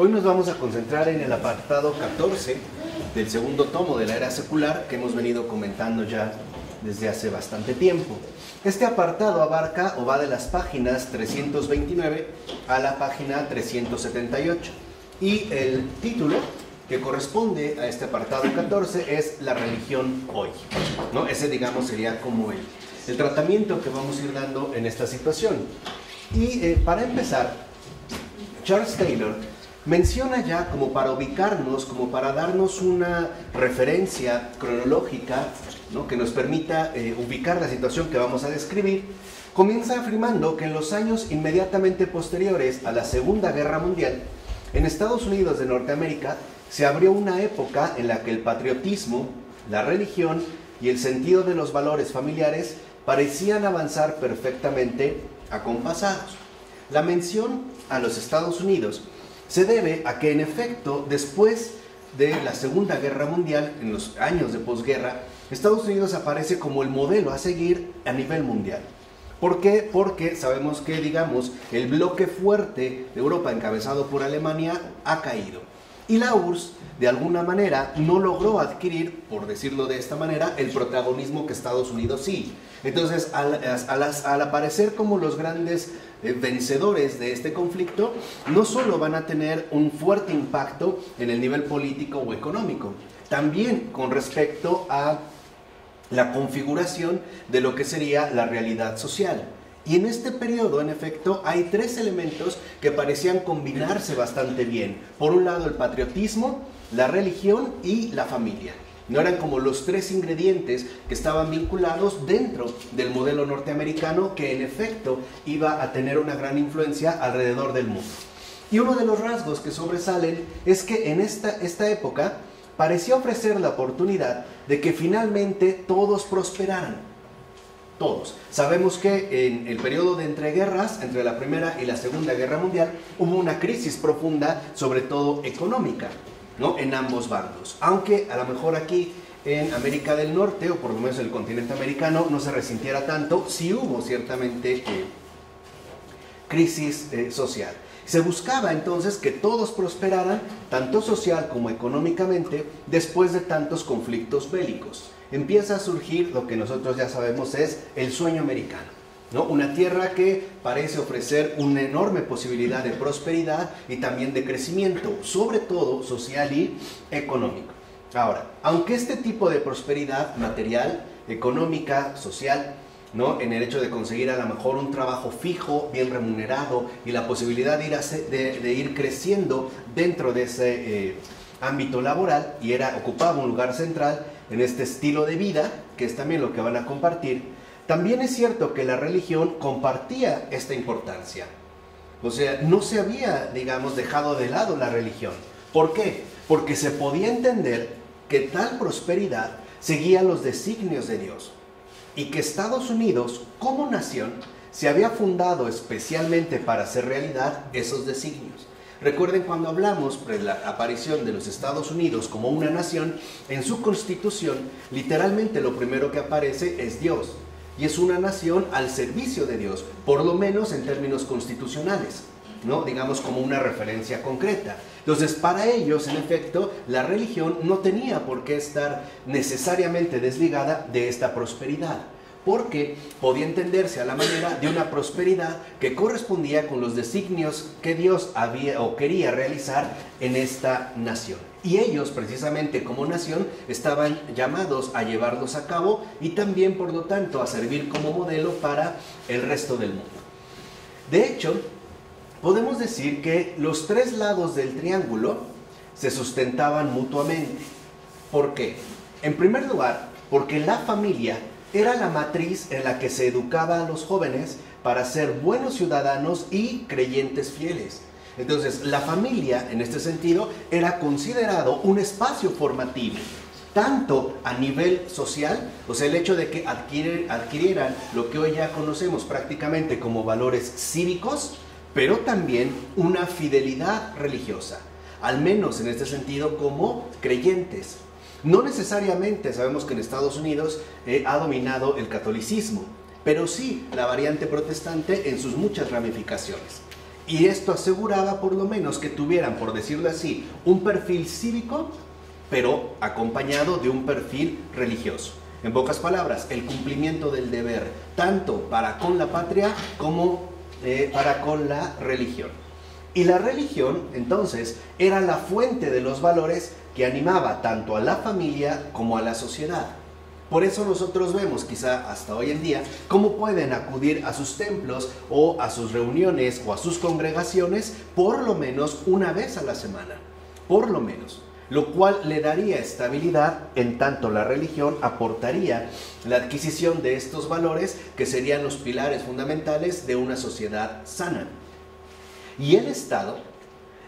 Hoy nos vamos a concentrar en el apartado 14 del segundo tomo de la era secular que hemos venido comentando ya desde hace bastante tiempo. Este apartado abarca o va de las páginas 329 a la página 378 y el título que corresponde a este apartado 14 es La religión hoy, ¿no? Ese, digamos, sería como el tratamiento que vamos a ir dando en esta situación. Y para empezar, Charles Taylor menciona ya, como para ubicarnos, como para darnos una referencia cronológica, ¿no?, que nos permita ubicar la situación que vamos a describir, comienza afirmando que en los años inmediatamente posteriores a la Segunda Guerra Mundial, en Estados Unidos de Norteamérica, se abrió una época en la que el patriotismo, la religión y el sentido de los valores familiares parecían avanzar perfectamente acompasados. La mención a los Estados Unidos se debe a que, en efecto, después de la Segunda Guerra Mundial, en los años de posguerra, Estados Unidos aparece como el modelo a seguir a nivel mundial. ¿Por qué? Porque sabemos que, digamos, el bloque fuerte de Europa, encabezado por Alemania, ha caído. Y la URSS, de alguna manera, no logró adquirir, por decirlo de esta manera, el protagonismo que Estados Unidos sí. Entonces, al aparecer como los grandes vencedores de este conflicto, no solo van a tener un fuerte impacto en el nivel político o económico, también con respecto a la configuración de lo que sería la realidad social. Y en este periodo, en efecto, hay tres elementos que parecían combinarse bastante bien. Por un lado, el patriotismo, la religión y la familia. No eran como los tres ingredientes que estaban vinculados dentro del modelo norteamericano, que en efecto iba a tener una gran influencia alrededor del mundo. Y uno de los rasgos que sobresalen es que en esta época parecía ofrecer la oportunidad de que finalmente todos prosperaran. Todos. Sabemos que en el periodo de entreguerras, entre la Primera y la Segunda Guerra Mundial, hubo una crisis profunda, sobre todo económica, ¿no?, en ambos bandos. Aunque a lo mejor aquí en América del Norte, o por lo menos en el continente americano, no se resintiera tanto, sí hubo ciertamente crisis social. Se buscaba entonces que todos prosperaran, tanto social como económicamente, después de tantos conflictos bélicos. Empieza a surgir lo que nosotros ya sabemos es el sueño americano, ¿no? Una tierra que parece ofrecer una enorme posibilidad de prosperidad y también de crecimiento, sobre todo social y económico. Ahora, aunque este tipo de prosperidad material, económica, social, ¿no?, en el hecho de conseguir a lo mejor un trabajo fijo, bien remunerado y la posibilidad de ir creciendo dentro de ese ámbito laboral, y ocupaba un lugar central en este estilo de vida, que es también lo que van a compartir, también es cierto que la religión compartía esta importancia. O sea, no se había, digamos, dejado de lado la religión. ¿Por qué? Porque se podía entender que tal prosperidad seguía los designios de Dios y que Estados Unidos, como nación, se había fundado especialmente para hacer realidad esos designios. Recuerden cuando hablamos de la aparición de los Estados Unidos como una nación, en su constitución, literalmente lo primero que aparece es Dios. Y es una nación al servicio de Dios, por lo menos en términos constitucionales, ¿no?, digamos como una referencia concreta. Entonces, para ellos, en efecto, la religión no tenía por qué estar necesariamente desligada de esta prosperidad, porque podía entenderse a la manera de una prosperidad que correspondía con los designios que Dios había o quería realizar en esta nación. Y ellos, precisamente como nación, estaban llamados a llevarlos a cabo y también, por lo tanto, a servir como modelo para el resto del mundo. De hecho, podemos decir que los tres lados del triángulo se sustentaban mutuamente. ¿Por qué? En primer lugar, porque la familia era la matriz en la que se educaba a los jóvenes para ser buenos ciudadanos y creyentes fieles. Entonces, la familia, en este sentido, era considerado un espacio formativo, tanto a nivel social, o sea, el hecho de que adquirieran lo que hoy ya conocemos prácticamente como valores cívicos, pero también una fidelidad religiosa, al menos en este sentido como creyentes. No necesariamente sabemos que en Estados Unidos ha dominado el catolicismo, pero sí la variante protestante en sus muchas ramificaciones. Y esto aseguraba por lo menos que tuvieran, por decirlo así, un perfil cívico, pero acompañado de un perfil religioso. En pocas palabras, el cumplimiento del deber, tanto para con la patria como para con la religión. Y la religión, entonces, era la fuente de los valores que animaba tanto a la familia como a la sociedad. Por eso nosotros vemos, quizá hasta hoy en día, cómo pueden acudir a sus templos o a sus reuniones o a sus congregaciones por lo menos una vez a la semana, por lo menos, lo cual le daría estabilidad, en tanto la religión aportaría la adquisición de estos valores que serían los pilares fundamentales de una sociedad sana. Y el Estado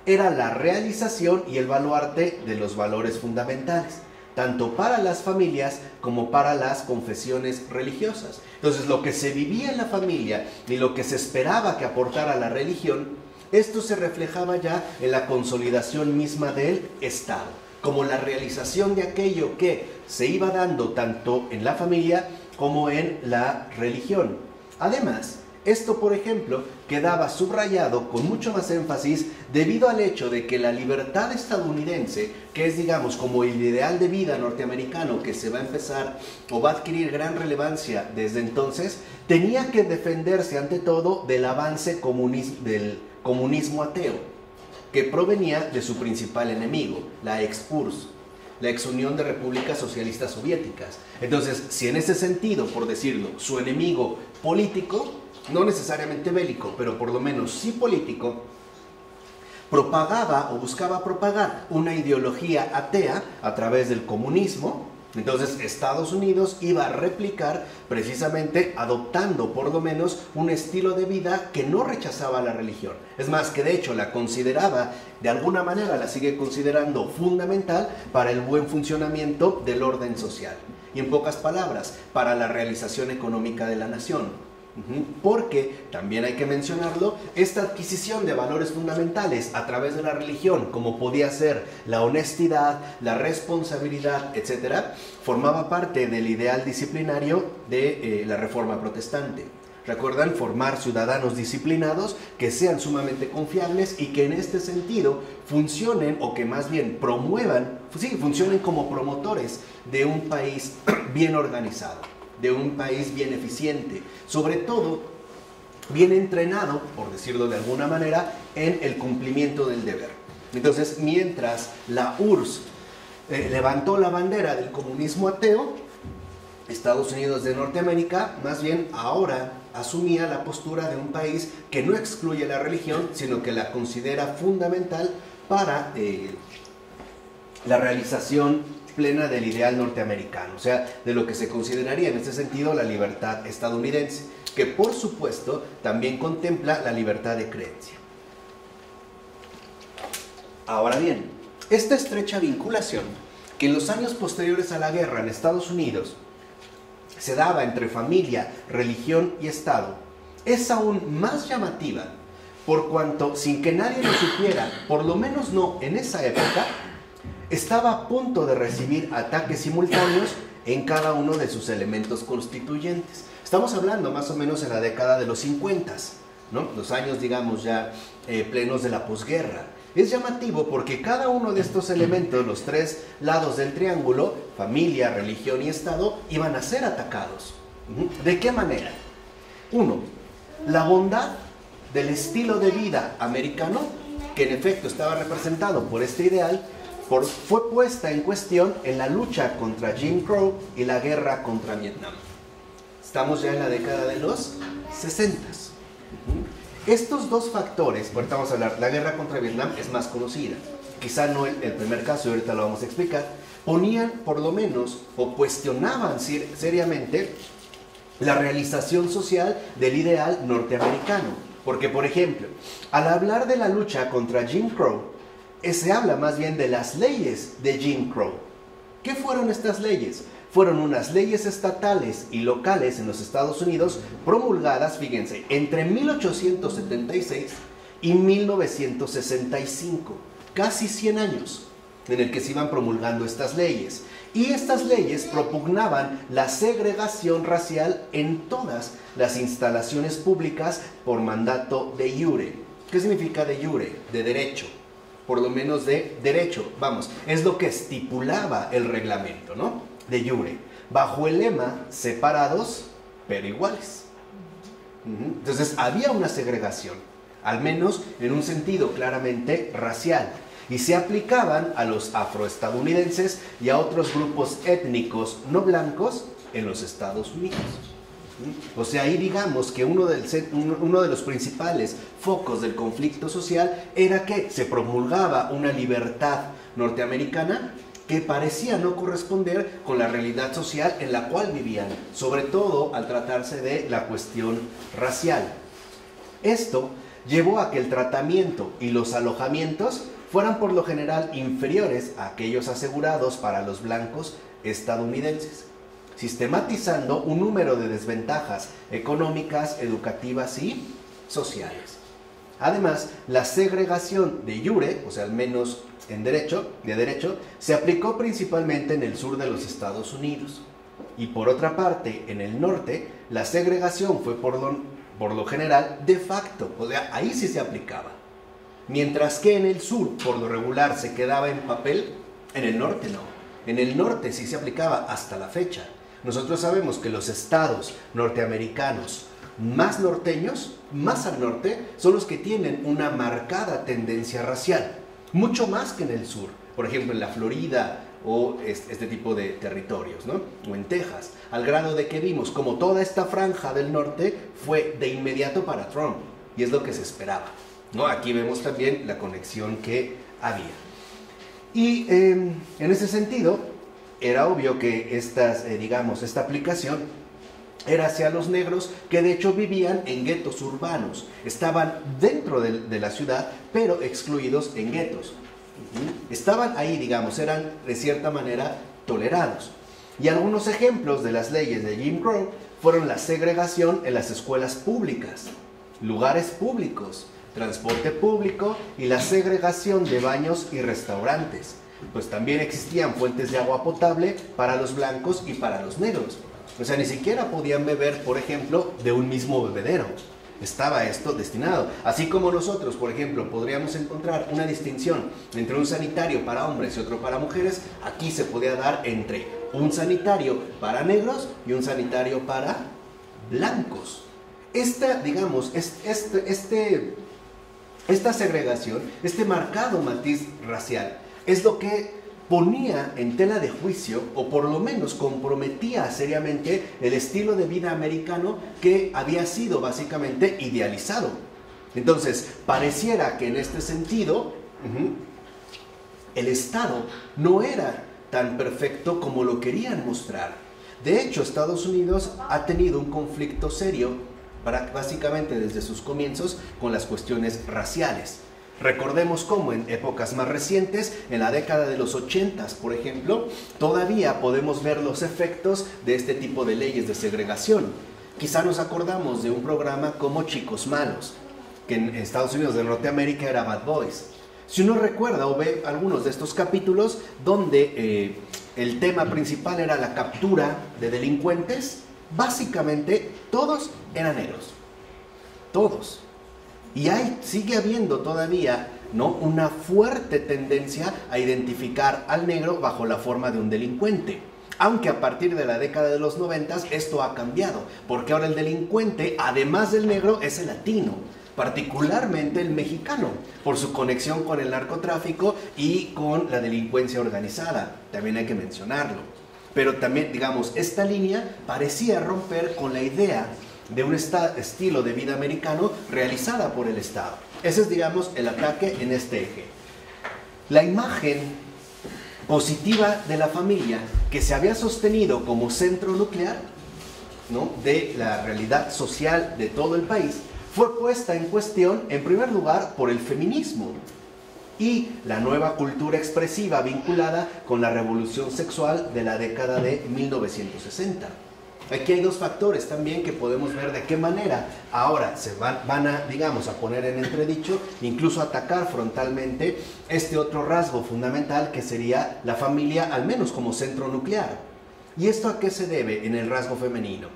era la realización y el baluarte de los valores fundamentales, tanto para las familias como para las confesiones religiosas. Entonces, lo que se vivía en la familia y lo que se esperaba que aportara la religión, esto se reflejaba ya en la consolidación misma del Estado, como la realización de aquello que se iba dando tanto en la familia como en la religión. Además, esto, por ejemplo, quedaba subrayado con mucho más énfasis debido al hecho de que la libertad estadounidense, que es, digamos, como el ideal de vida norteamericano que se va a empezar o va a adquirir gran relevancia desde entonces, tenía que defenderse ante todo del avance del comunismo ateo, que provenía de su principal enemigo, la ex-URSS, la ex Unión de Repúblicas Socialistas Soviéticas. Entonces, si en ese sentido, por decirlo, su enemigo político, no necesariamente bélico, pero por lo menos sí político, propagaba o buscaba propagar una ideología atea a través del comunismo, entonces Estados Unidos iba a replicar precisamente adoptando por lo menos un estilo de vida que no rechazaba la religión. Es más, que de hecho la consideraba, de alguna manera la sigue considerando fundamental para el buen funcionamiento del orden social. Y en pocas palabras, para la realización económica de la nación. Porque, también hay que mencionarlo, esta adquisición de valores fundamentales a través de la religión, como podía ser la honestidad, la responsabilidad, etc., formaba parte del ideal disciplinario de la Reforma Protestante. ¿Recuerdan? Formar ciudadanos disciplinados que sean sumamente confiables y que en este sentido funcionen, o que más bien promuevan, funcionen como promotores de un país bien organizado, de un país bien eficiente, sobre todo bien entrenado, por decirlo de alguna manera, en el cumplimiento del deber. Entonces, mientras la URSS levantó la bandera del comunismo ateo, Estados Unidos de Norteamérica, más bien ahora asumía la postura de un país que no excluye la religión, sino que la considera fundamental para la realización plena del ideal norteamericano, o sea, de lo que se consideraría en este sentido la libertad estadounidense, que por supuesto también contempla la libertad de creencia. Ahora bien, esta estrecha vinculación que en los años posteriores a la guerra en Estados Unidos se daba entre familia, religión y Estado, es aún más llamativa por cuanto, sin que nadie lo supiera, por lo menos no en esa época, estaba a punto de recibir ataques simultáneos en cada uno de sus elementos constituyentes. Estamos hablando más o menos en la década de los 50, ¿no? Los años, digamos, ya plenos de la posguerra. Es llamativo porque cada uno de estos elementos, los tres lados del triángulo, familia, religión y Estado, iban a ser atacados. ¿De qué manera? Uno, la bondad del estilo de vida americano, que en efecto estaba representado por este ideal, fue puesta en cuestión en la lucha contra Jim Crow y la guerra contra Vietnam. Estamos ya en la década de los 60. Estos dos factores, ahorita vamos a hablar, la guerra contra Vietnam es más conocida, quizá no el primer caso, y ahorita lo vamos a explicar, ponían por lo menos o cuestionaban seriamente la realización social del ideal norteamericano. Porque, por ejemplo, al hablar de la lucha contra Jim Crow, se habla más bien de las leyes de Jim Crow. ¿Qué fueron estas leyes? Fueron unas leyes estatales y locales en los Estados Unidos promulgadas, fíjense, entre 1876 y 1965, casi 100 años en el que se iban promulgando estas leyes. Y estas leyes propugnaban la segregación racial en todas las instalaciones públicas por mandato de iure. ¿Qué significa de jure? De derecho, por lo menos de derecho, vamos, es lo que estipulaba el reglamento, ¿no? De jure, bajo el lema separados pero iguales. Entonces había una segregación, al menos en un sentido claramente racial, y se aplicaban a los afroestadounidenses y a otros grupos étnicos no blancos en los Estados Unidos. O sea, ahí digamos que uno de los principales focos del conflicto social era que se promulgaba una libertad norteamericana que parecía no corresponder con la realidad social en la cual vivían, sobre todo al tratarse de la cuestión racial. Esto llevó a que el tratamiento y los alojamientos fueran por lo general inferiores a aquellos asegurados para los blancos estadounidenses, sistematizando un número de desventajas económicas, educativas y sociales. Además, la segregación de jure, o sea, al menos de derecho, se aplicó principalmente en el sur de los Estados Unidos. Y por otra parte, en el norte, la segregación fue por lo general de facto, o sea, ahí sí se aplicaba. Mientras que en el sur, por lo regular, se quedaba en papel, en el norte no. En el norte sí se aplicaba hasta la fecha. Nosotros sabemos que los estados norteamericanos más norteños, más al norte, son los que tienen una marcada tendencia racial, mucho más que en el sur. Por ejemplo, en la Florida o este tipo de territorios, ¿no? O en Texas, al grado de que vimos como toda esta franja del norte fue de inmediato para Trump, y es lo que se esperaba, ¿no? Aquí vemos también la conexión que había. Y en ese sentido, era obvio que esta aplicación era hacia los negros que de hecho vivían en guetos urbanos. Estaban dentro de la ciudad, pero excluidos en guetos. Estaban ahí, digamos, eran de cierta manera tolerados. Y algunos ejemplos de las leyes de Jim Crow fueron la segregación en las escuelas públicas, lugares públicos, transporte público y la segregación de baños y restaurantes. Pues también existían fuentes de agua potable para los blancos y para los negros. O sea, ni siquiera podían beber, por ejemplo, de un mismo bebedero. Estaba esto destinado. Así como nosotros, por ejemplo, podríamos encontrar una distinción entre un sanitario para hombres y otro para mujeres, aquí se podía dar entre un sanitario para negros y un sanitario para blancos. Esta segregación, este marcado matiz racial, es lo que ponía en tela de juicio, o por lo menos comprometía seriamente el estilo de vida americano que había sido básicamente idealizado. Entonces, pareciera que en este sentido, el Estado no era tan perfecto como lo querían mostrar. De hecho, Estados Unidos ha tenido un conflicto serio, básicamente desde sus comienzos, con las cuestiones raciales. Recordemos cómo en épocas más recientes, en la década de los 80s, por ejemplo, todavía podemos ver los efectos de este tipo de leyes de segregación. Quizá nos acordamos de un programa como Chicos Malos, que en Estados Unidos de Norteamérica era Bad Boys. Si uno recuerda o ve algunos de estos capítulos donde el tema principal era la captura de delincuentes, básicamente todos eran negros. Todos. Y sigue habiendo todavía, ¿no?, una fuerte tendencia a identificar al negro bajo la forma de un delincuente. Aunque a partir de la década de los 90 esto ha cambiado, porque ahora el delincuente, además del negro, es el latino, particularmente el mexicano, por su conexión con el narcotráfico y con la delincuencia organizada, también hay que mencionarlo. Pero también, digamos, esta línea parecía romper con la idea de un estilo de vida americano realizada por el Estado. Ese es, digamos, el ataque en este eje. La imagen positiva de la familia, que se había sostenido como centro nuclear, ¿no?, de la realidad social de todo el país, fue puesta en cuestión, en primer lugar, por el feminismo y la nueva cultura expresiva vinculada con la revolución sexual de la década de 1960. Aquí hay dos factores también que podemos ver de qué manera ahora se van a, digamos, a poner en entredicho, incluso atacar frontalmente este otro rasgo fundamental que sería la familia, al menos como centro nuclear. ¿Y esto a qué se debe en el rasgo femenino?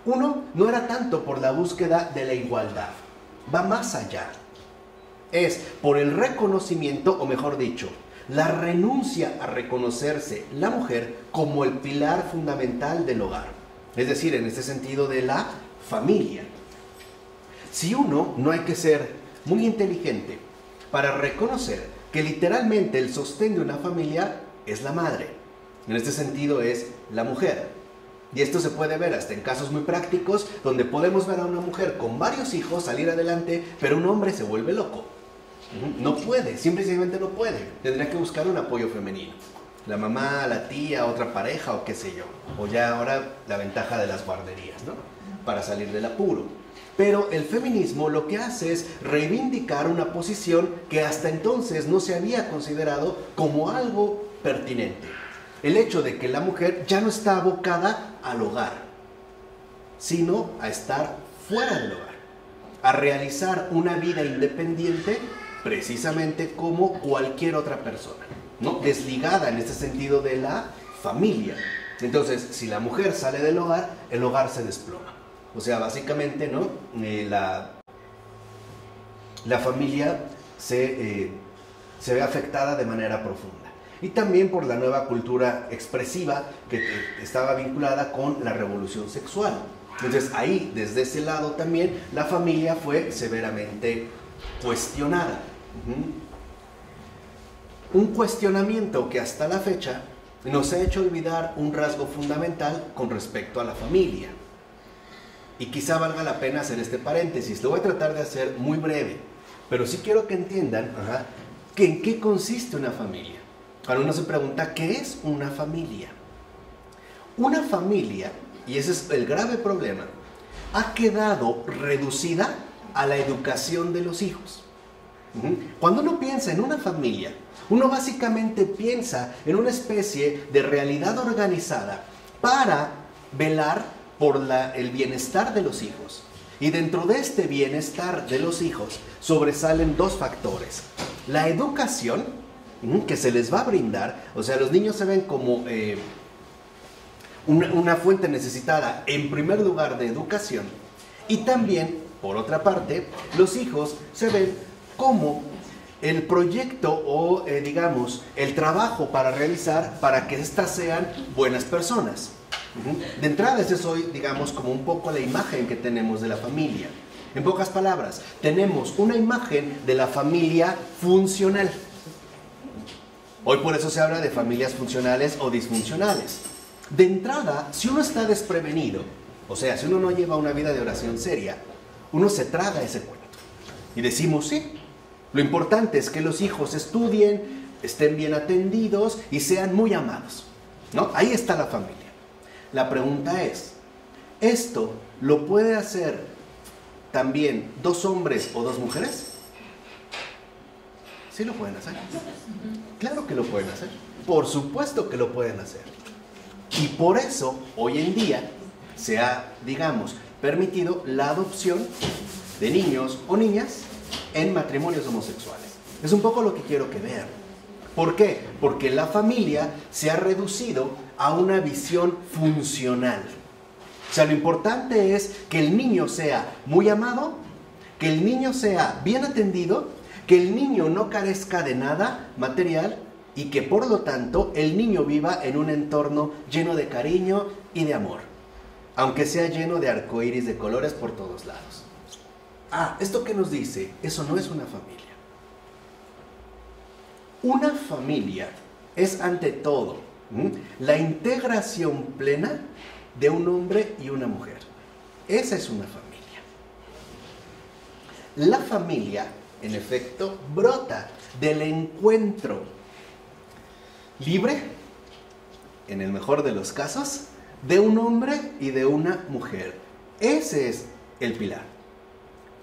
Uno, no era tanto por la búsqueda de la igualdad, va más allá. es por el reconocimiento, o mejor dicho, la renuncia a reconocerse la mujer como el pilar fundamental del hogar. Es decir, en este sentido de la familia. Si uno, no hay que ser muy inteligente para reconocer que literalmente el sostén de una familia es la madre. En este sentido es la mujer. Y esto se puede ver hasta en casos muy prácticos, donde podemos ver a una mujer con varios hijos salir adelante, pero un hombre se vuelve loco. No puede, simplemente no puede. Tendría que buscar un apoyo femenino. La mamá, la tía, otra pareja o qué sé yo. O ya ahora la ventaja de las guarderías, ¿no? Para salir del apuro. Pero el feminismo lo que hace es reivindicar una posición que hasta entonces no se había considerado como algo pertinente. El hecho de que la mujer ya no está abocada al hogar, sino a estar fuera del hogar, a realizar una vida independiente precisamente como cualquier otra persona, ¿no? Desligada en este sentido de la familia. Entonces, si la mujer sale del hogar, el hogar se desploma. O sea, básicamente, ¿no? La familia se ve afectada de manera profunda. Y también por la nueva cultura expresiva que estaba vinculada con la revolución sexual. Entonces, ahí, desde ese lado también, la familia fue severamente cuestionada. Un cuestionamiento que hasta la fecha nos ha hecho olvidar un rasgo fundamental con respecto a la familia. Y quizá valga la pena hacer este paréntesis. Lo voy a tratar de hacer muy breve, pero sí quiero que entiendan que en qué consiste una familia. Ahora uno se pregunta, ¿qué es una familia? Una familia, y ese es el grave problema, ha quedado reducida a la educación de los hijos. Cuando uno piensa en una familia, uno básicamente piensa en una especie de realidad organizada para velar por el bienestar de los hijos. Y dentro de este bienestar de los hijos sobresalen dos factores. La educación que se les va a brindar, o sea, los niños se ven como una fuente necesitada en primer lugar de educación, y también, por otra parte, los hijos se ven como el proyecto o, digamos, el trabajo para realizar para que éstas sean buenas personas. De entrada, esa es hoy, digamos, como un poco la imagen que tenemos de la familia. En pocas palabras, tenemos una imagen de la familia funcional. Hoy por eso se habla de familias funcionales o disfuncionales. De entrada, si uno está desprevenido, o sea, si uno no lleva una vida de oración seria, uno se traga ese cuento. Y decimos, sí, lo importante es que los hijos estudien, estén bien atendidos y sean muy amados, ¿no? Ahí está la familia. La pregunta es, ¿esto lo puede hacer también dos hombres o dos mujeres? ¿Sí lo pueden hacer? Claro que lo pueden hacer. Por supuesto que lo pueden hacer. Y por eso, hoy en día, se ha, digamos, permitido la adopción de niños o niñas en matrimonios homosexuales. Es un poco lo que quiero que vean. ¿Por qué? Porque la familia se ha reducido a una visión funcional. O sea, lo importante es que el niño sea muy amado, que el niño sea bien atendido, que el niño no carezca de nada material y que por lo tanto el niño viva en un entorno lleno de cariño y de amor, aunque sea lleno de arcoíris de colores por todos lados. ¿Esto qué nos dice? Eso no es una familia. Una familia es ante todo la integración plena de un hombre y una mujer. Esa es una familia. La familia, en efecto, brota del encuentro libre, en el mejor de los casos, de un hombre y de una mujer. Ese es el pilar.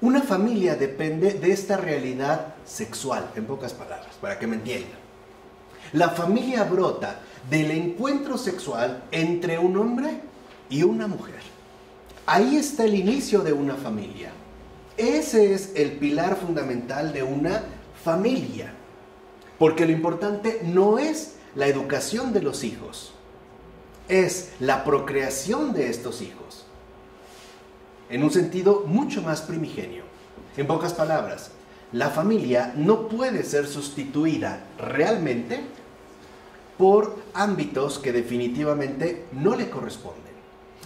Una familia depende de esta realidad sexual, en pocas palabras, para que me entiendan. La familia brota del encuentro sexual entre un hombre y una mujer. Ahí está el inicio de una familia. Ese es el pilar fundamental de una familia. Porque lo importante no es la educación de los hijos, es la procreación de estos hijos. En un sentido mucho más primigenio. En pocas palabras, la familia no puede ser sustituida realmente por ámbitos que definitivamente no le corresponden.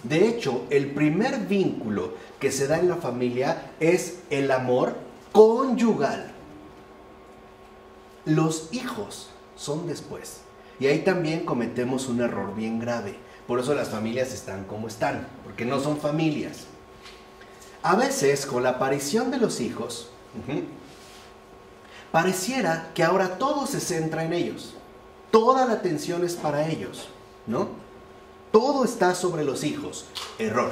De hecho, el primer vínculo que se da en la familia es el amor conyugal. Los hijos son después. Y ahí también cometemos un error bien grave. Por eso las familias están como están, porque no son familias. A veces, con la aparición de los hijos, pareciera que ahora todo se centra en ellos. Toda la atención es para ellos, ¿no? Todo está sobre los hijos. Error.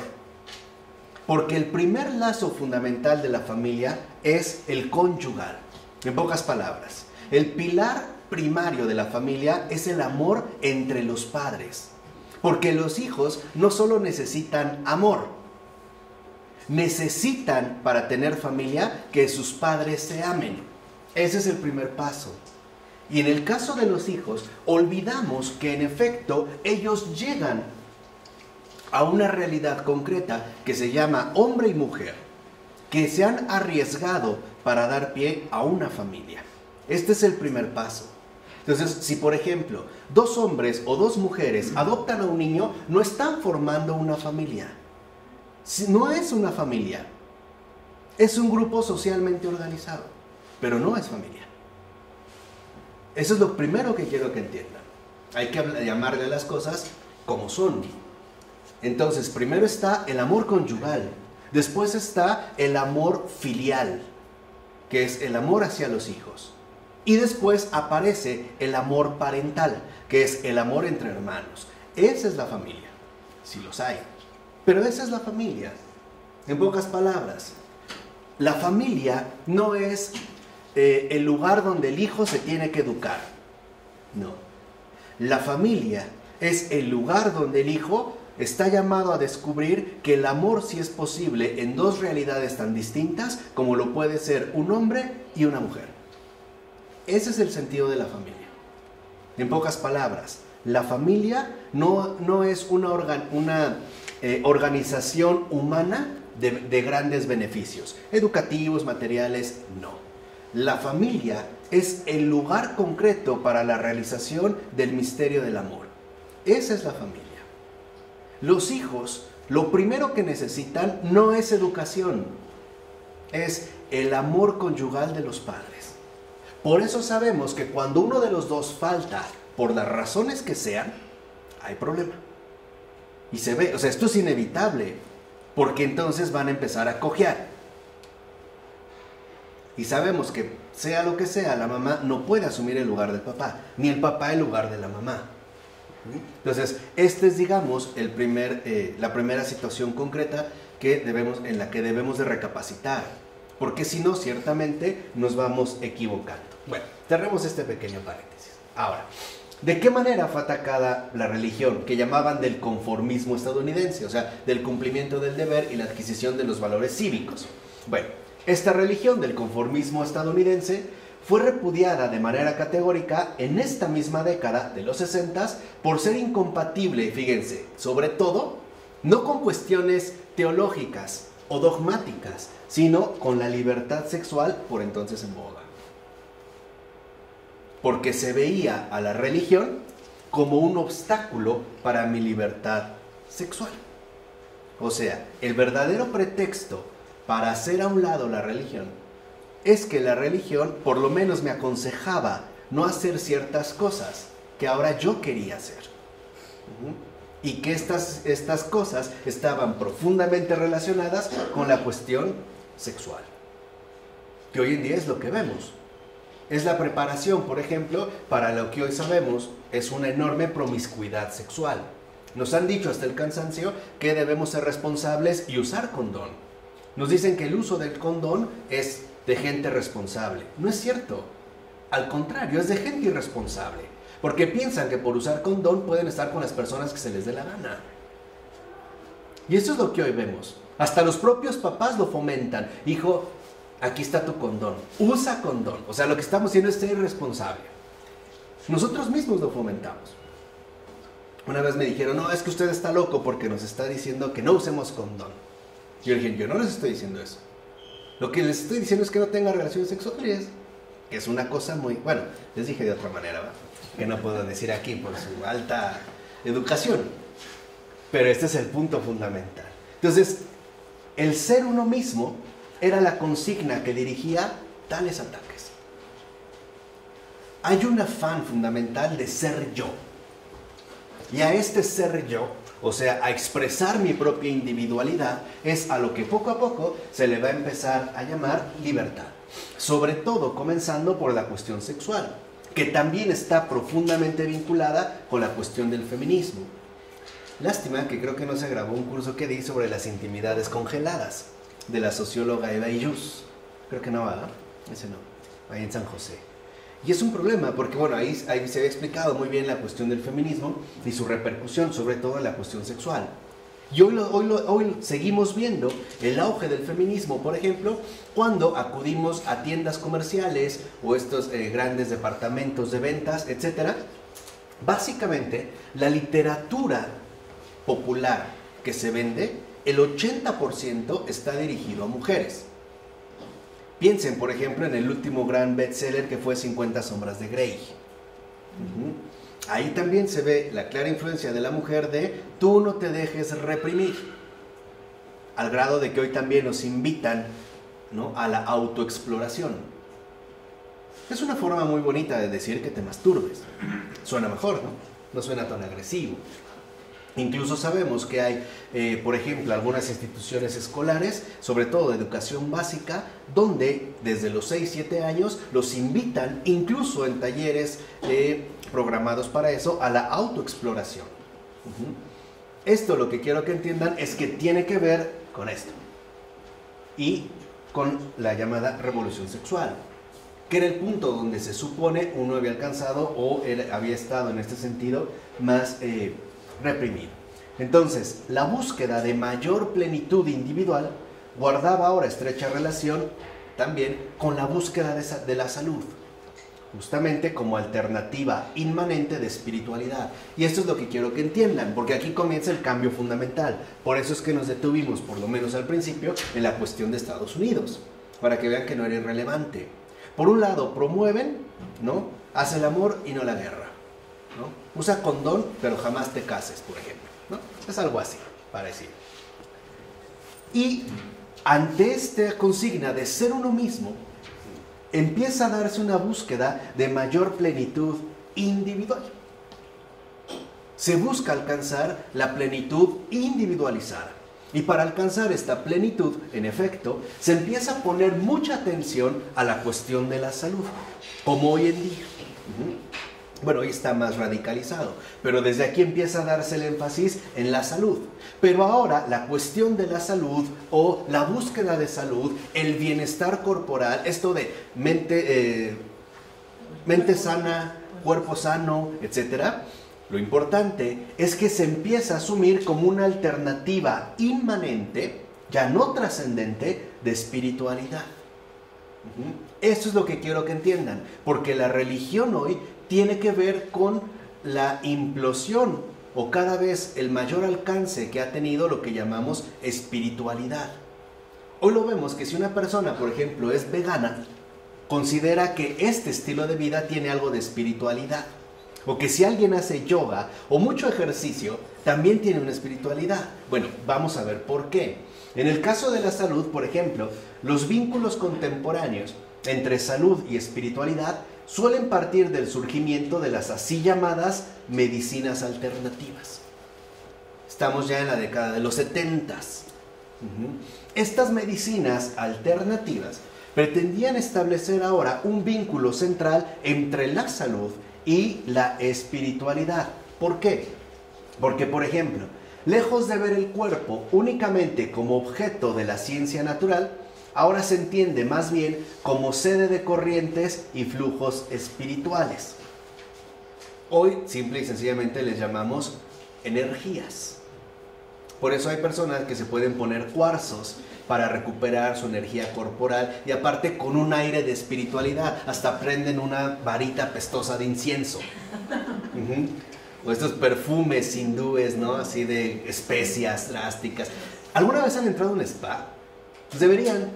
Porque el primer lazo fundamental de la familia es el conyugal. En pocas palabras, el pilar primario de la familia es el amor entre los padres. Porque los hijos no solo necesitan amor, necesitan para tener familia que sus padres se amen. Ese es el primer paso. Y en el caso de los hijos, olvidamos que en efecto ellos llegan a una realidad concreta que se llama hombre y mujer, que se han arriesgado para dar pie a una familia. Este es el primer paso. Entonces, si por ejemplo, 2 hombres o 2 mujeres adoptan a un niño, no están formando una familia. No es una familia. Es un grupo socialmente organizado, pero no es familia. Eso es lo primero que quiero que entiendan. Hay que llamarle las cosas como son. Entonces, primero está el amor conyugal. Después está el amor filial, que es el amor hacia los hijos. Y después aparece el amor parental, que es el amor entre hermanos. Esa es la familia, si los hay. Pero esa es la familia. En pocas palabras, la familia no es el lugar donde el hijo se tiene que educar. No. La familia es el lugar donde el hijo está llamado a descubrir que el amor sí es posible en 2 realidades tan distintas como lo puede ser un hombre y una mujer. Ese es el sentido de la familia. En pocas palabras, la familia no es una organización humana de grandes beneficios, educativos, materiales, no. La familia es el lugar concreto para la realización del misterio del amor. Esa es la familia. Los hijos, lo primero que necesitan no es educación, es el amor conyugal de los padres. Por eso sabemos que cuando uno de los 2 falta, por las razones que sean, hay problema. Y se ve, o sea, esto es inevitable, porque entonces van a empezar a cojear. Y sabemos que, sea lo que sea, la mamá no puede asumir el lugar del papá, ni el papá el lugar de la mamá. Entonces, esta es, digamos, la primera situación concreta en la que debemos de recapacitar. Porque si no, ciertamente nos vamos equivocando. Bueno, cerremos este pequeño paréntesis. Ahora, ¿de qué manera fue atacada la religión que llamaban del conformismo estadounidense? O sea, del cumplimiento del deber y la adquisición de los valores cívicos. Bueno, esta religión del conformismo estadounidense fue repudiada de manera categórica en esta misma década de los 60 por ser incompatible, fíjense, sobre todo, no con cuestiones teológicas o dogmáticas, sino con la libertad sexual por entonces en boga. Porque se veía a la religión como un obstáculo para mi libertad sexual. O sea, el verdadero pretexto para hacer a un lado la religión es que la religión por lo menos me aconsejaba no hacer ciertas cosas que ahora yo quería hacer. Y que estas cosas estaban profundamente relacionadas con la cuestión sexual. Que hoy en día es lo que vemos. Es la preparación, por ejemplo, para lo que hoy sabemos es una enorme promiscuidad sexual. Nos han dicho hasta el cansancio que debemos ser responsables y usar condón. Nos dicen que el uso del condón es de gente responsable. No es cierto. Al contrario, es de gente irresponsable. Porque piensan que por usar condón pueden estar con las personas que se les dé la gana. Y eso es lo que hoy vemos. Hasta los propios papás lo fomentan. Hijo, aquí está tu condón. Usa condón. O sea, lo que estamos haciendo es ser irresponsable. Nosotros mismos lo fomentamos. Una vez me dijeron, no, es que usted está loco porque nos está diciendo que no usemos condón. Yo dije, yo no les estoy diciendo eso. Lo que les estoy diciendo es que no tengan relaciones sexuales, que es una cosa muy... Bueno, les dije de otra manera, ¿verdad? Que no puedo decir aquí por su alta educación. Pero este es el punto fundamental. Entonces, el ser uno mismo era la consigna que dirigía tales ataques. Hay un afán fundamental de ser yo. Y a este ser yo, o sea, a expresar mi propia individualidad, es a lo que poco a poco se le va a empezar a llamar libertad. Sobre todo comenzando por la cuestión sexual, que también está profundamente vinculada con la cuestión del feminismo. Lástima que creo que no se grabó un curso que di sobre las intimidades congeladas, de la socióloga Eva Illús. Creo que no va, ¿no? Ese no, ahí en San José. Y es un problema porque, bueno, ahí se había explicado muy bien la cuestión del feminismo y su repercusión, sobre todo en la cuestión sexual. Y hoy seguimos viendo el auge del feminismo, por ejemplo, cuando acudimos a tiendas comerciales o estos grandes departamentos de ventas, etc. Básicamente, la literatura popular que se vende, el 80% está dirigido a mujeres. Piensen, por ejemplo, en el último gran bestseller que fue 50 sombras de Grey. Ahí también se ve la clara influencia de la mujer de tú no te dejes reprimir. Al grado de que hoy también nos invitan, ¿no?, a la autoexploración. Es una forma muy bonita de decir que te masturbes. Suena mejor, ¿no? No suena tan agresivo. Incluso sabemos que hay, por ejemplo, algunas instituciones escolares, sobre todo de educación básica, donde desde los 6-7 años los invitan, incluso en talleres programados para eso, a la autoexploración. Esto lo que quiero que entiendan es que tiene que ver con esto y con la llamada revolución sexual, que era el punto donde se supone uno había alcanzado o había estado en este sentido más reprimido. Entonces, la búsqueda de mayor plenitud individual guardaba ahora estrecha relación también con la búsqueda de la salud, justamente como alternativa inmanente de espiritualidad. Y esto es lo que quiero que entiendan, porque aquí comienza el cambio fundamental. Por eso es que nos detuvimos, por lo menos al principio, en la cuestión de Estados Unidos, para que vean que no era irrelevante. Por un lado, promueven, ¿no?, haz el amor y no la guerra, ¿no? Usa condón, pero jamás te cases, por ejemplo, ¿no? Es algo así, parecido. Y ante esta consigna de ser uno mismo, empieza a darse una búsqueda de mayor plenitud individual. Se busca alcanzar la plenitud individualizada. Y para alcanzar esta plenitud, en efecto, se empieza a poner mucha atención a la cuestión de la salud, como hoy en día. Bueno, hoy está más radicalizado, pero desde aquí empieza a darse el énfasis en la salud. Pero ahora la cuestión de la salud o la búsqueda de salud, el bienestar corporal, esto de mente sana, cuerpo sano, etcétera, lo importante es que se empieza a asumir como una alternativa inmanente, ya no trascendente, de espiritualidad. Esto es lo que quiero que entiendan, porque la religión hoy tiene que ver con la implosión o cada vez el mayor alcance que ha tenido lo que llamamos espiritualidad. Hoy lo vemos que si una persona, por ejemplo, es vegana, considera que este estilo de vida tiene algo de espiritualidad. O que si alguien hace yoga o mucho ejercicio, también tiene una espiritualidad. Bueno, vamos a ver por qué. En el caso de la salud, por ejemplo, los vínculos contemporáneos entre salud y espiritualidad suelen partir del surgimiento de las así llamadas medicinas alternativas. Estamos ya en la década de los 70s. Estas medicinas alternativas pretendían establecer ahora un vínculo central entre la salud y la espiritualidad. ¿Por qué? Porque, por ejemplo, lejos de ver el cuerpo únicamente como objeto de la ciencia natural, ahora se entiende más bien como sede de corrientes y flujos espirituales. Hoy, simple y sencillamente, les llamamos energías. Por eso hay personas que se pueden poner cuarzos para recuperar su energía corporal y aparte con un aire de espiritualidad, hasta prenden una varita pestosa de incienso. O estos perfumes hindúes, ¿no?, así de especias drásticas. ¿Alguna vez han entrado a un spa? Pues deberían.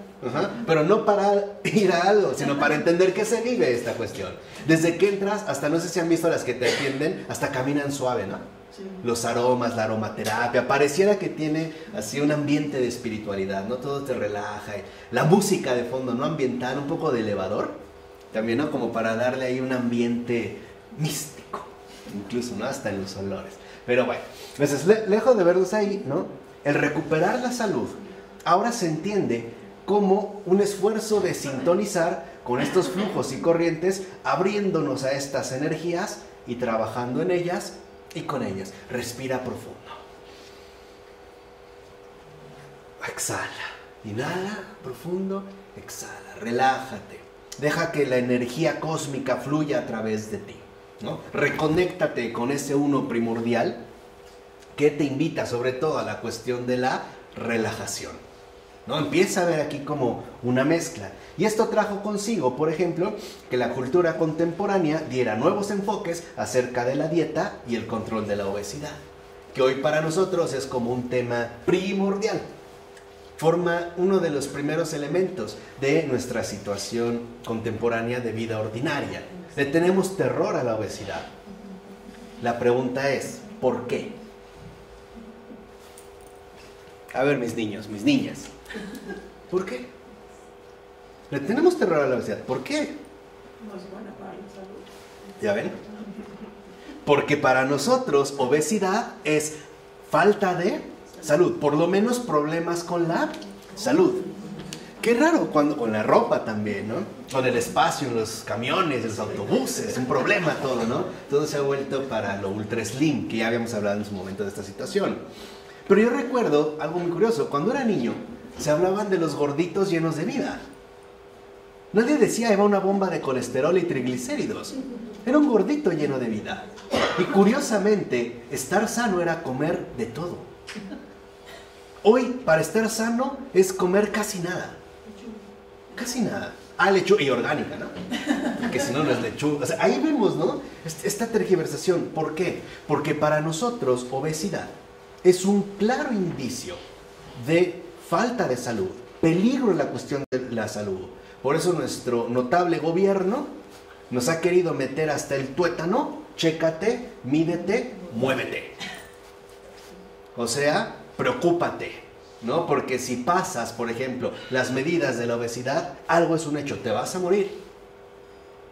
Pero no para ir a algo, sino para entender qué se vive esta cuestión. Desde que entras, hasta no sé si han visto las que te atienden, hasta caminan suave, ¿no? Sí. Los aromas, la aromaterapia, pareciera que tiene así un ambiente de espiritualidad, ¿no? Todo te relaja. La música de fondo, ¿no? Ambiental, un poco de elevador, también, ¿no? Como para darle ahí un ambiente místico, incluso, ¿no? Hasta en los olores. Pero bueno, entonces, lejos de verlos ahí, ¿no? El recuperar la salud, ahora se entiende como un esfuerzo de sintonizar con estos flujos y corrientes, abriéndonos a estas energías y trabajando en ellas y con ellas. Respira profundo. Exhala. Inhala profundo, exhala. Relájate. Deja que la energía cósmica fluya a través de ti, ¿no? Reconéctate con ese uno primordial que te invita sobre todo a la cuestión de la relajación, ¿no? Empieza a ver aquí como una mezcla. Y esto trajo consigo, por ejemplo, que la cultura contemporánea diera nuevos enfoques acerca de la dieta y el control de la obesidad, que hoy para nosotros es como un tema primordial. Forma uno de los primeros elementos de nuestra situación contemporánea de vida ordinaria. Le tenemos terror a la obesidad. La pregunta es, ¿por qué? A ver, mis niños, mis niñas, ¿por qué? Le tenemos terror a la obesidad. ¿Por qué? No es buena para la salud. ¿Ya ven? Porque para nosotros obesidad es falta de salud, por lo menos problemas con la salud. Qué raro cuando con la ropa también, ¿no? Con el espacio, en los camiones, en los autobuses, un problema todo, ¿no? Todo se ha vuelto para lo ultra slim, que ya habíamos hablado en su momento de esta situación. Pero yo recuerdo algo muy curioso. Cuando era niño, se hablaban de los gorditos llenos de vida. Nadie decía, iba una bomba de colesterol y triglicéridos. Era un gordito lleno de vida. Y curiosamente, estar sano era comer de todo. Hoy, para estar sano, es comer casi nada. Casi nada. Ah, lechuga y orgánica, ¿no? Porque si no, no es lechuga. O sea, ahí vemos, ¿no? Esta tergiversación. ¿Por qué? Porque para nosotros, obesidad es un claro indicio de falta de salud, peligro en la cuestión de la salud. Por eso nuestro notable gobierno nos ha querido meter hasta el tuétano, chécate, mídete, muévete. O sea, preocúpate, ¿no? Porque si pasas, por ejemplo, las medidas de la obesidad, algo es un hecho, te vas a morir.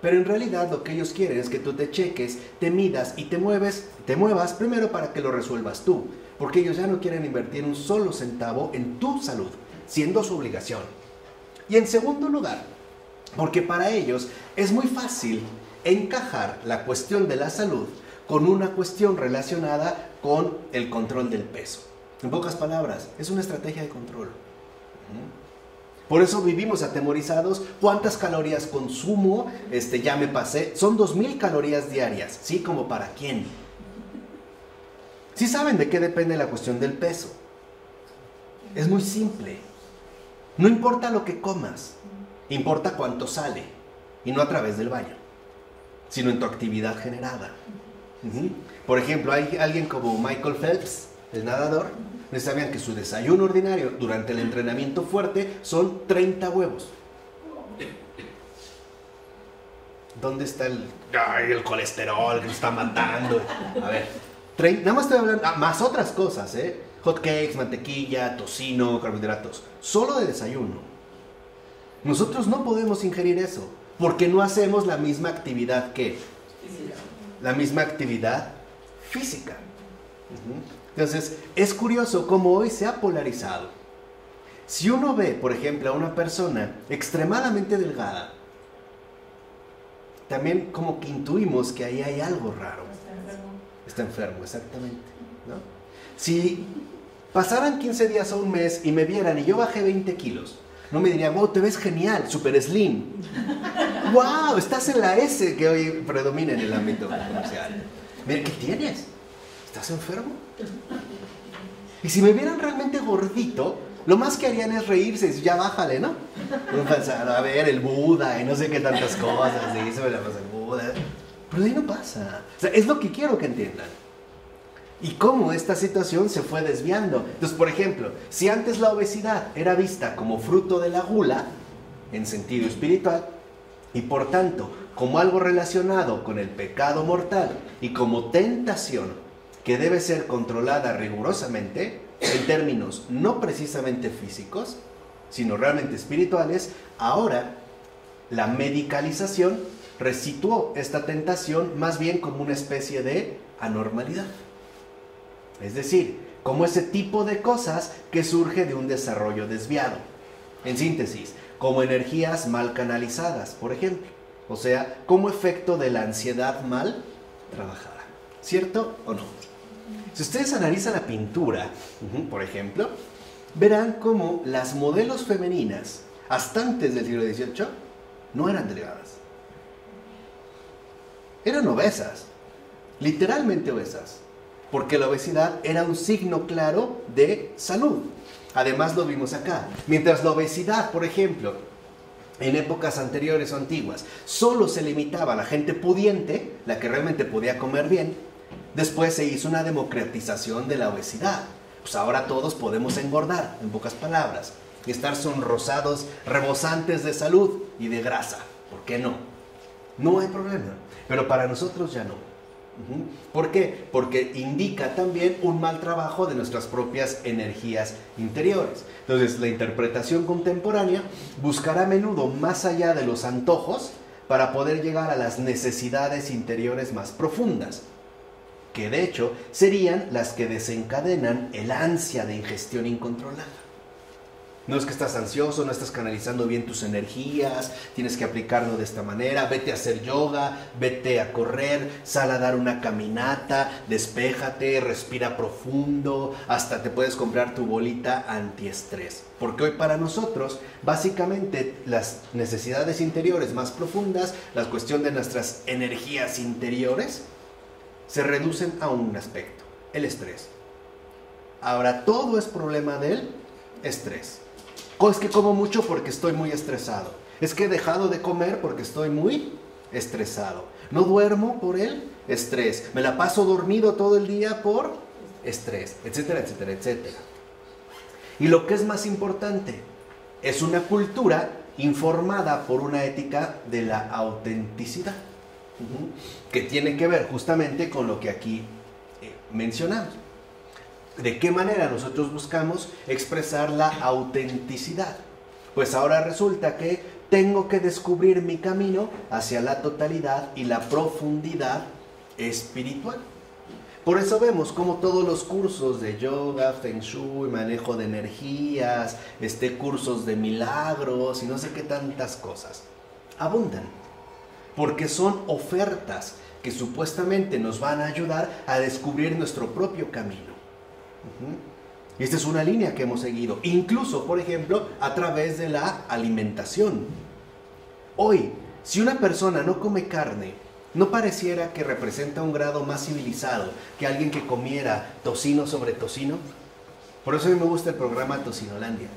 Pero en realidad lo que ellos quieren es que tú te cheques, te midas y te muevas primero para que lo resuelvas tú. Porque ellos ya no quieren invertir un solo centavo en tu salud, siendo su obligación. Y en segundo lugar, porque para ellos es muy fácil encajar la cuestión de la salud con una cuestión relacionada con el control del peso. En pocas palabras, es una estrategia de control. Por eso vivimos atemorizados. ¿Cuántas calorías consumo? Ya me pasé. Son 2000 calorías diarias. ¿Sí? ¿Como para quién? ¿Sí saben de qué depende la cuestión del peso? Es muy simple. No importa lo que comas, importa cuánto sale. Y no a través del baño, sino en tu actividad generada. Por ejemplo, hay alguien como Michael Phelps, el nadador. ¿No sabían que su desayuno ordinario durante el entrenamiento fuerte son 30 huevos? ¿Dónde está el colesterol que nos está matando? A ver, nada más estoy hablando, más otras cosas, hot cakes, mantequilla, tocino, carbohidratos, solo de desayuno. Nosotros no podemos ingerir eso, porque no hacemos la misma actividad que la misma actividad física. Entonces, es curioso cómo hoy se ha polarizado. Si uno ve, por ejemplo, a una persona extremadamente delgada, también como que intuimos que ahí hay algo raro. Está enfermo, exactamente, ¿no? Si pasaran 15 días o un mes y me vieran y yo bajé 20 kilos, no me dirían, wow, te ves genial, super slim. Wow, estás en la S que hoy predomina en el ámbito comercial. Mira, ¿qué tienes? ¿Estás enfermo? Y si me vieran realmente gordito, lo más que harían es reírse y decir, ya bájale, ¿no? A ver, el Buda y no sé qué tantas cosas, y se me la pasa el Buda. Pero de ahí no pasa. O sea, es lo que quiero que entiendan. y cómo esta situación se fue desviando. Entonces, por ejemplo, si antes la obesidad era vista como fruto de la gula, en sentido espiritual, y por tanto, como algo relacionado con el pecado mortal y como tentación que debe ser controlada rigurosamente, en términos no precisamente físicos, sino realmente espirituales, ahora la medicalización resituó esta tentación más bien como una especie de anormalidad. Es decir, como ese tipo de cosas que surge de un desarrollo desviado. En síntesis, como energías mal canalizadas, por ejemplo. O sea, como efecto de la ansiedad mal trabajada. ¿Cierto o no? Si ustedes analizan la pintura, por ejemplo, verán cómo las modelos femeninas, hasta antes del siglo XVIII, no eran delgadas. Eran obesas, literalmente obesas, porque la obesidad era un signo claro de salud. Además lo vimos acá. Mientras la obesidad, por ejemplo, en épocas anteriores o antiguas, solo se limitaba a la gente pudiente, la que realmente podía comer bien, después se hizo una democratización de la obesidad. Pues ahora todos podemos engordar, en pocas palabras, y estar sonrosados, rebosantes de salud y de grasa. ¿Por qué no? No hay problema, pero para nosotros ya no. ¿Por qué? Porque indica también un mal trabajo de nuestras propias energías interiores. Entonces, la interpretación contemporánea buscará a menudo más allá de los antojos para poder llegar a las necesidades interiores más profundas, que de hecho serían las que desencadenan el ansia de ingestión incontrolada. No es que estás ansioso, no estás canalizando bien tus energías, tienes que aplicarlo de esta manera, vete a hacer yoga, vete a correr, sal a dar una caminata, despéjate, respira profundo, hasta te puedes comprar tu bolita antiestrés. Porque hoy para nosotros, básicamente, las necesidades interiores más profundas, la cuestión de nuestras energías interiores, se reducen a un aspecto, el estrés. Ahora, todo es problema del estrés. Es que como mucho porque estoy muy estresado. Es que he dejado de comer porque estoy muy estresado. No duermo por el estrés. Me la paso dormido todo el día por estrés, etcétera, etcétera, etcétera. Y lo que es más importante, es una cultura informada por una ética de la autenticidad, que tiene que ver justamente con lo que aquí mencionamos. ¿De qué manera nosotros buscamos expresar la autenticidad? Pues ahora resulta que tengo que descubrir mi camino hacia la totalidad y la profundidad espiritual. Por eso vemos como todos los cursos de yoga, feng shui, manejo de energías, cursos de milagros y no sé qué tantas cosas, abundan. Porque son ofertas que supuestamente nos van a ayudar a descubrir nuestro propio camino. Esta es una línea que hemos seguido, incluso, por ejemplo, a través de la alimentación. Hoy, si una persona no come carne, ¿no pareciera que representa un grado más civilizado que alguien que comiera tocino sobre tocino? Por eso a mí me gusta el programa Tocinolandia.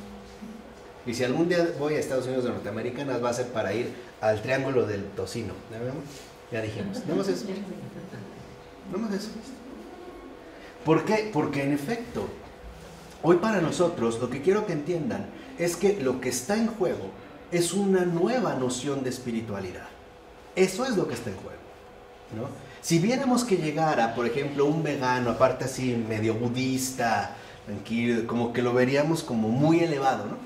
Y si algún día voy a Estados Unidos de Norteamérica, va a ser para ir al triángulo del tocino. ¿Ya vemos? Ya dijimos. ¿No más eso? ¿No más eso? ¿Por qué? Porque en efecto, hoy para nosotros lo que quiero que entiendan es que lo que está en juego es una nueva noción de espiritualidad. Eso es lo que está en juego, ¿no? Si viéramos que llegara, por ejemplo, un vegano, aparte así medio budista, tranquilo, como que lo veríamos como muy elevado, ¿no?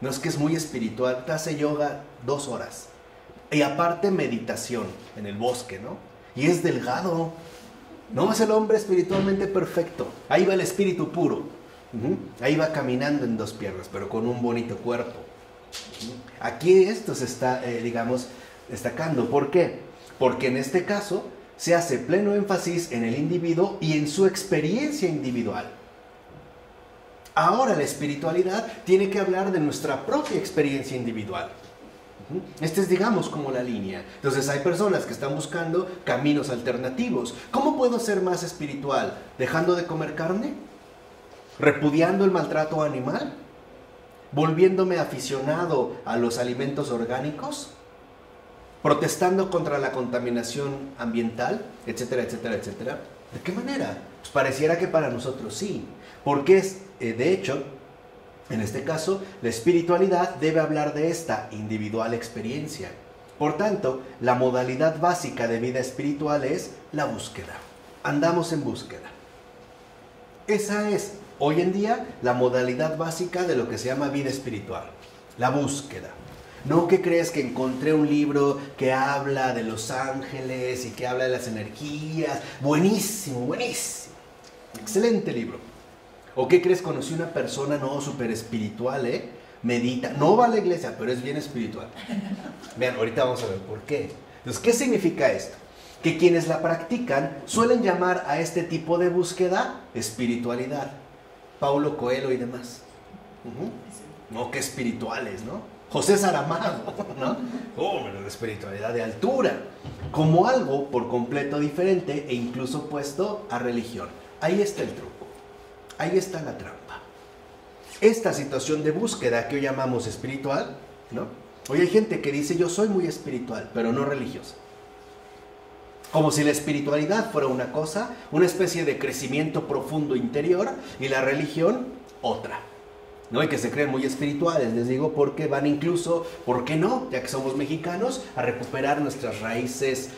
No es que es muy espiritual, te hace yoga 2 horas. Y aparte meditación en el bosque, ¿no? Y es delgado. No es el hombre espiritualmente perfecto. Ahí va el espíritu puro. Ahí va caminando en 2 piernas, pero con un bonito cuerpo. Aquí esto se está, destacando. ¿Por qué? Porque en este caso se hace pleno énfasis en el individuo y en su experiencia individual. Ahora la espiritualidad tiene que hablar de nuestra propia experiencia individual. Esta es, digamos, como la línea. Entonces hay personas que están buscando caminos alternativos. ¿Cómo puedo ser más espiritual? ¿Dejando de comer carne? ¿Repudiando el maltrato animal? ¿Volviéndome aficionado a los alimentos orgánicos? ¿Protestando contra la contaminación ambiental? Etcétera, etcétera, etcétera. ¿De qué manera? Pues pareciera que para nosotros sí, porque es, de hecho, en este caso, la espiritualidad debe hablar de esta individual experiencia. Por tanto, la modalidad básica de vida espiritual es la búsqueda. Andamos en búsqueda. Esa es, hoy en día, la modalidad básica de lo que se llama vida espiritual. La búsqueda. No que crees que encontré un libro que habla de los ángeles y que habla de las energías. Buenísimo, buenísimo. Excelente libro. ¿O qué crees? Conocí una persona súper espiritual, medita, no va a la iglesia, pero es bien espiritual. Vean, ahorita vamos a ver por qué. Entonces, ¿qué significa esto? Que quienes la practican suelen llamar a este tipo de búsqueda espiritualidad. Paulo Coelho y demás. No, qué espirituales, ¿no? José Saramago, ¿no? La espiritualidad de altura. Como algo por completo diferente e incluso opuesto a religión. Ahí está el truco. Ahí está la trampa. Esta situación de búsqueda que hoy llamamos espiritual, ¿no? Hoy hay gente que dice yo soy muy espiritual, pero no religiosa. Como si la espiritualidad fuera una cosa, una especie de crecimiento profundo interior, y la religión otra. ¿No? Y que se creen muy espirituales, les digo, porque van incluso, ¿por qué no? Ya que somos mexicanos, a recuperar nuestras raíces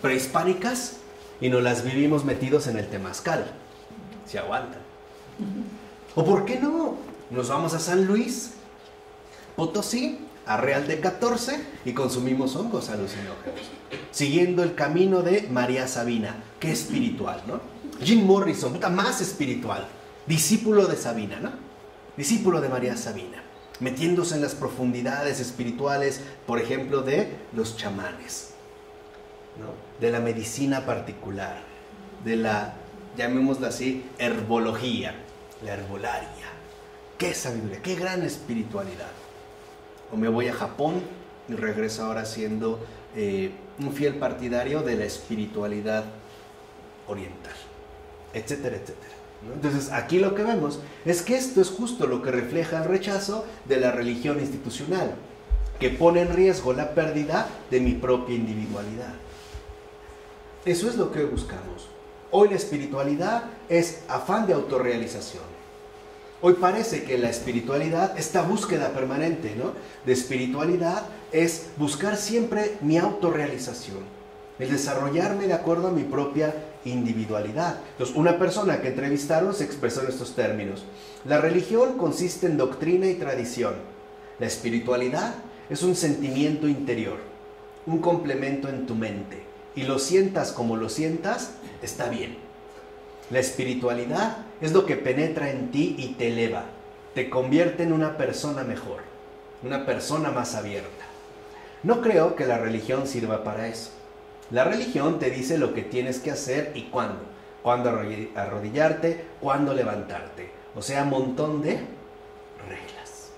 prehispánicas y nos las vivimos metidos en el temazcal. Si aguantan. ¿O por qué no? Nos vamos a San Luis Potosí, a Real de 14 y consumimos hongos alucinógenos, siguiendo el camino de María Sabina. Qué espiritual, ¿no? Jim Morrison, más espiritual, discípulo de Sabina, ¿no? Discípulo de María Sabina, metiéndose en las profundidades espirituales, por ejemplo, de los chamanes, ¿no? De la medicina particular, de la, llamémosla así, herbología, la herbolaria. ¡Qué sabiduría! ¡Qué gran espiritualidad! O me voy a Japón y regreso ahora siendo un fiel partidario de la espiritualidad oriental, etcétera, etcétera, ¿no? Entonces, aquí lo que vemos es que esto es justo lo que refleja el rechazo de la religión institucional, que pone en riesgo la pérdida de mi propia individualidad. Eso es lo que buscamos. Hoy la espiritualidad es afán de autorrealización. Hoy parece que la espiritualidad, esta búsqueda permanente, ¿no?, de espiritualidad, es buscar siempre mi autorrealización, el desarrollarme de acuerdo a mi propia individualidad. Entonces, una persona que entrevistaron se expresó en estos términos: la religión consiste en doctrina y tradición. La espiritualidad es un sentimiento interior, un complemento en tu mente, y lo sientas como lo sientas, está bien. La espiritualidad es lo que penetra en ti y te eleva, te convierte en una persona mejor, una persona más abierta. No creo que la religión sirva para eso. La religión te dice lo que tienes que hacer y cuándo. Cuándo arrodillarte, cuándo levantarte. O sea, un montón de reglas.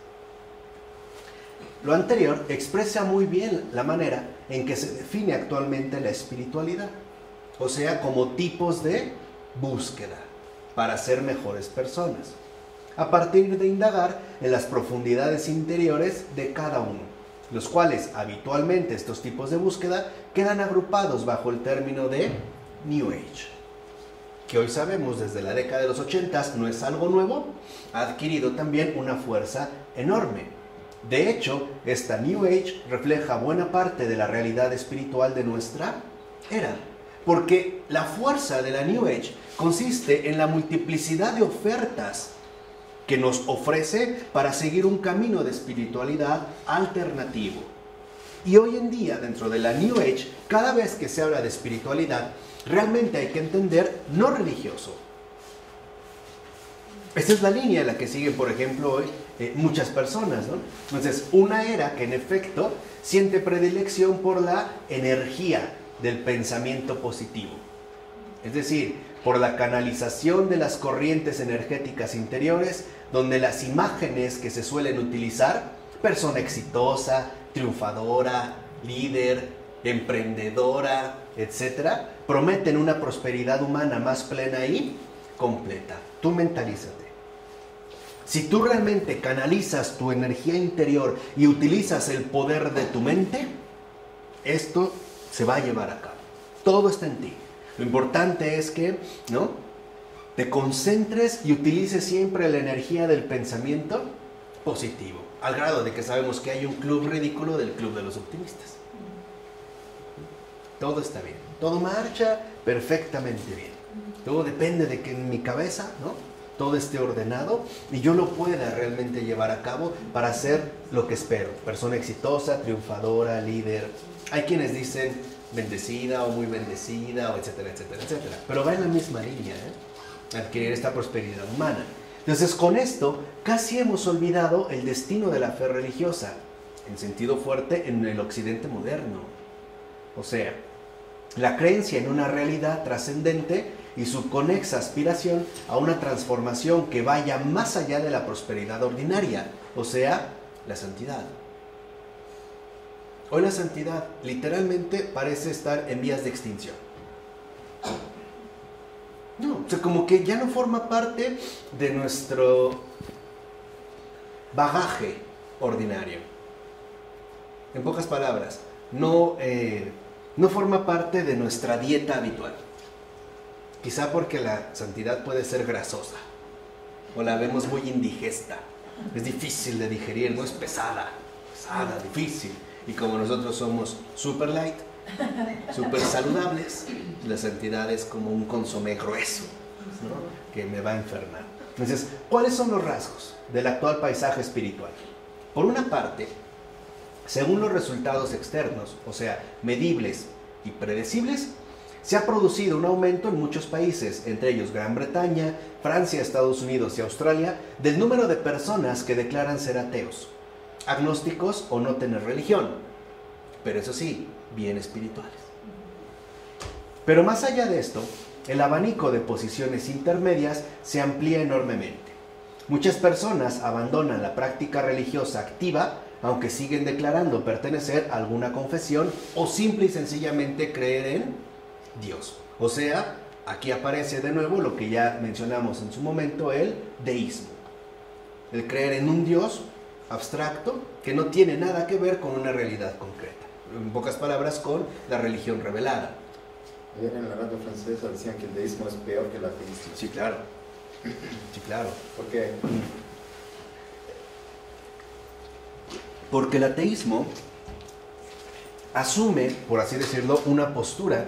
Lo anterior expresa muy bien la manera en que se define actualmente la espiritualidad. O sea, como tipos de búsqueda para ser mejores personas, a partir de indagar en las profundidades interiores de cada uno, los cuales habitualmente estos tipos de búsqueda quedan agrupados bajo el término de New Age, que hoy sabemos desde la década de los 80 no es algo nuevo, ha adquirido también una fuerza enorme. De hecho, esta New Age refleja buena parte de la realidad espiritual de nuestra era, porque la fuerza de la New Age consiste en la multiplicidad de ofertas que nos ofrece para seguir un camino de espiritualidad alternativo. Y hoy en día, dentro de la New Age, cada vez que se habla de espiritualidad, realmente hay que entender no religioso. Esta es la línea en la que siguen, por ejemplo, hoy muchas personas, ¿no? Entonces, una era que en efecto siente predilección por la energía del pensamiento positivo. Es decir, por la canalización de las corrientes energéticas interiores, donde las imágenes que se suelen utilizar, persona exitosa, triunfadora, líder, emprendedora, etc., prometen una prosperidad humana más plena y completa. Tú mentalízate. Si tú realmente canalizas tu energía interior y utilizas el poder de tu mente, esto se va a llevar a cabo. Todo está en ti. Lo importante es que, ¿no?, te concentres y utilices siempre la energía del pensamiento positivo, al grado de que sabemos que hay un club ridículo del club de los optimistas. Todo está bien, todo marcha perfectamente bien. Todo depende de que en mi cabeza, ¿no?, todo esté ordenado y yo lo pueda realmente llevar a cabo para ser lo que espero. Persona exitosa, triunfadora, líder. Hay quienes dicen bendecida o muy bendecida, o etcétera, etcétera, etcétera. Pero va en la misma línea, adquirir esta prosperidad humana. Entonces, con esto casi hemos olvidado el destino de la fe religiosa, en sentido fuerte, en el occidente moderno. O sea, la creencia en una realidad trascendente y su conexa aspiración a una transformación que vaya más allá de la prosperidad ordinaria, o sea, la santidad. Hoy la santidad literalmente parece estar en vías de extinción. No, o sea, como que ya no forma parte de nuestro bagaje ordinario. En pocas palabras, no forma parte de nuestra dieta habitual. Quizá porque la santidad puede ser grasosa, o la vemos muy indigesta, es difícil de digerir, no es pesada, difícil. Y como nosotros somos super light, super saludables, la santidad es como un consomé grueso, ¿no?, que me va a enfermar. Entonces, ¿cuáles son los rasgos del actual paisaje espiritual? Por una parte, según los resultados externos, o sea, medibles y predecibles, se ha producido un aumento en muchos países, entre ellos Gran Bretaña, Francia, Estados Unidos y Australia, del número de personas que declaran ser ateos, agnósticos o no tener religión, pero eso sí, bien espirituales. Pero más allá de esto, el abanico de posiciones intermedias se amplía enormemente. Muchas personas abandonan la práctica religiosa activa, aunque siguen declarando pertenecer a alguna confesión o simple y sencillamente creer en Dios. O sea, aquí aparece de nuevo lo que ya mencionamos en su momento, el deísmo. El creer en un Dios abstracto que no tiene nada que ver con una realidad concreta. En pocas palabras, con la religión revelada. Ayer en la radio francesa decían que el deísmo es peor que el ateísmo. Sí, claro. Sí, claro. ¿Por qué? Porque el ateísmo asume, por así decirlo, una postura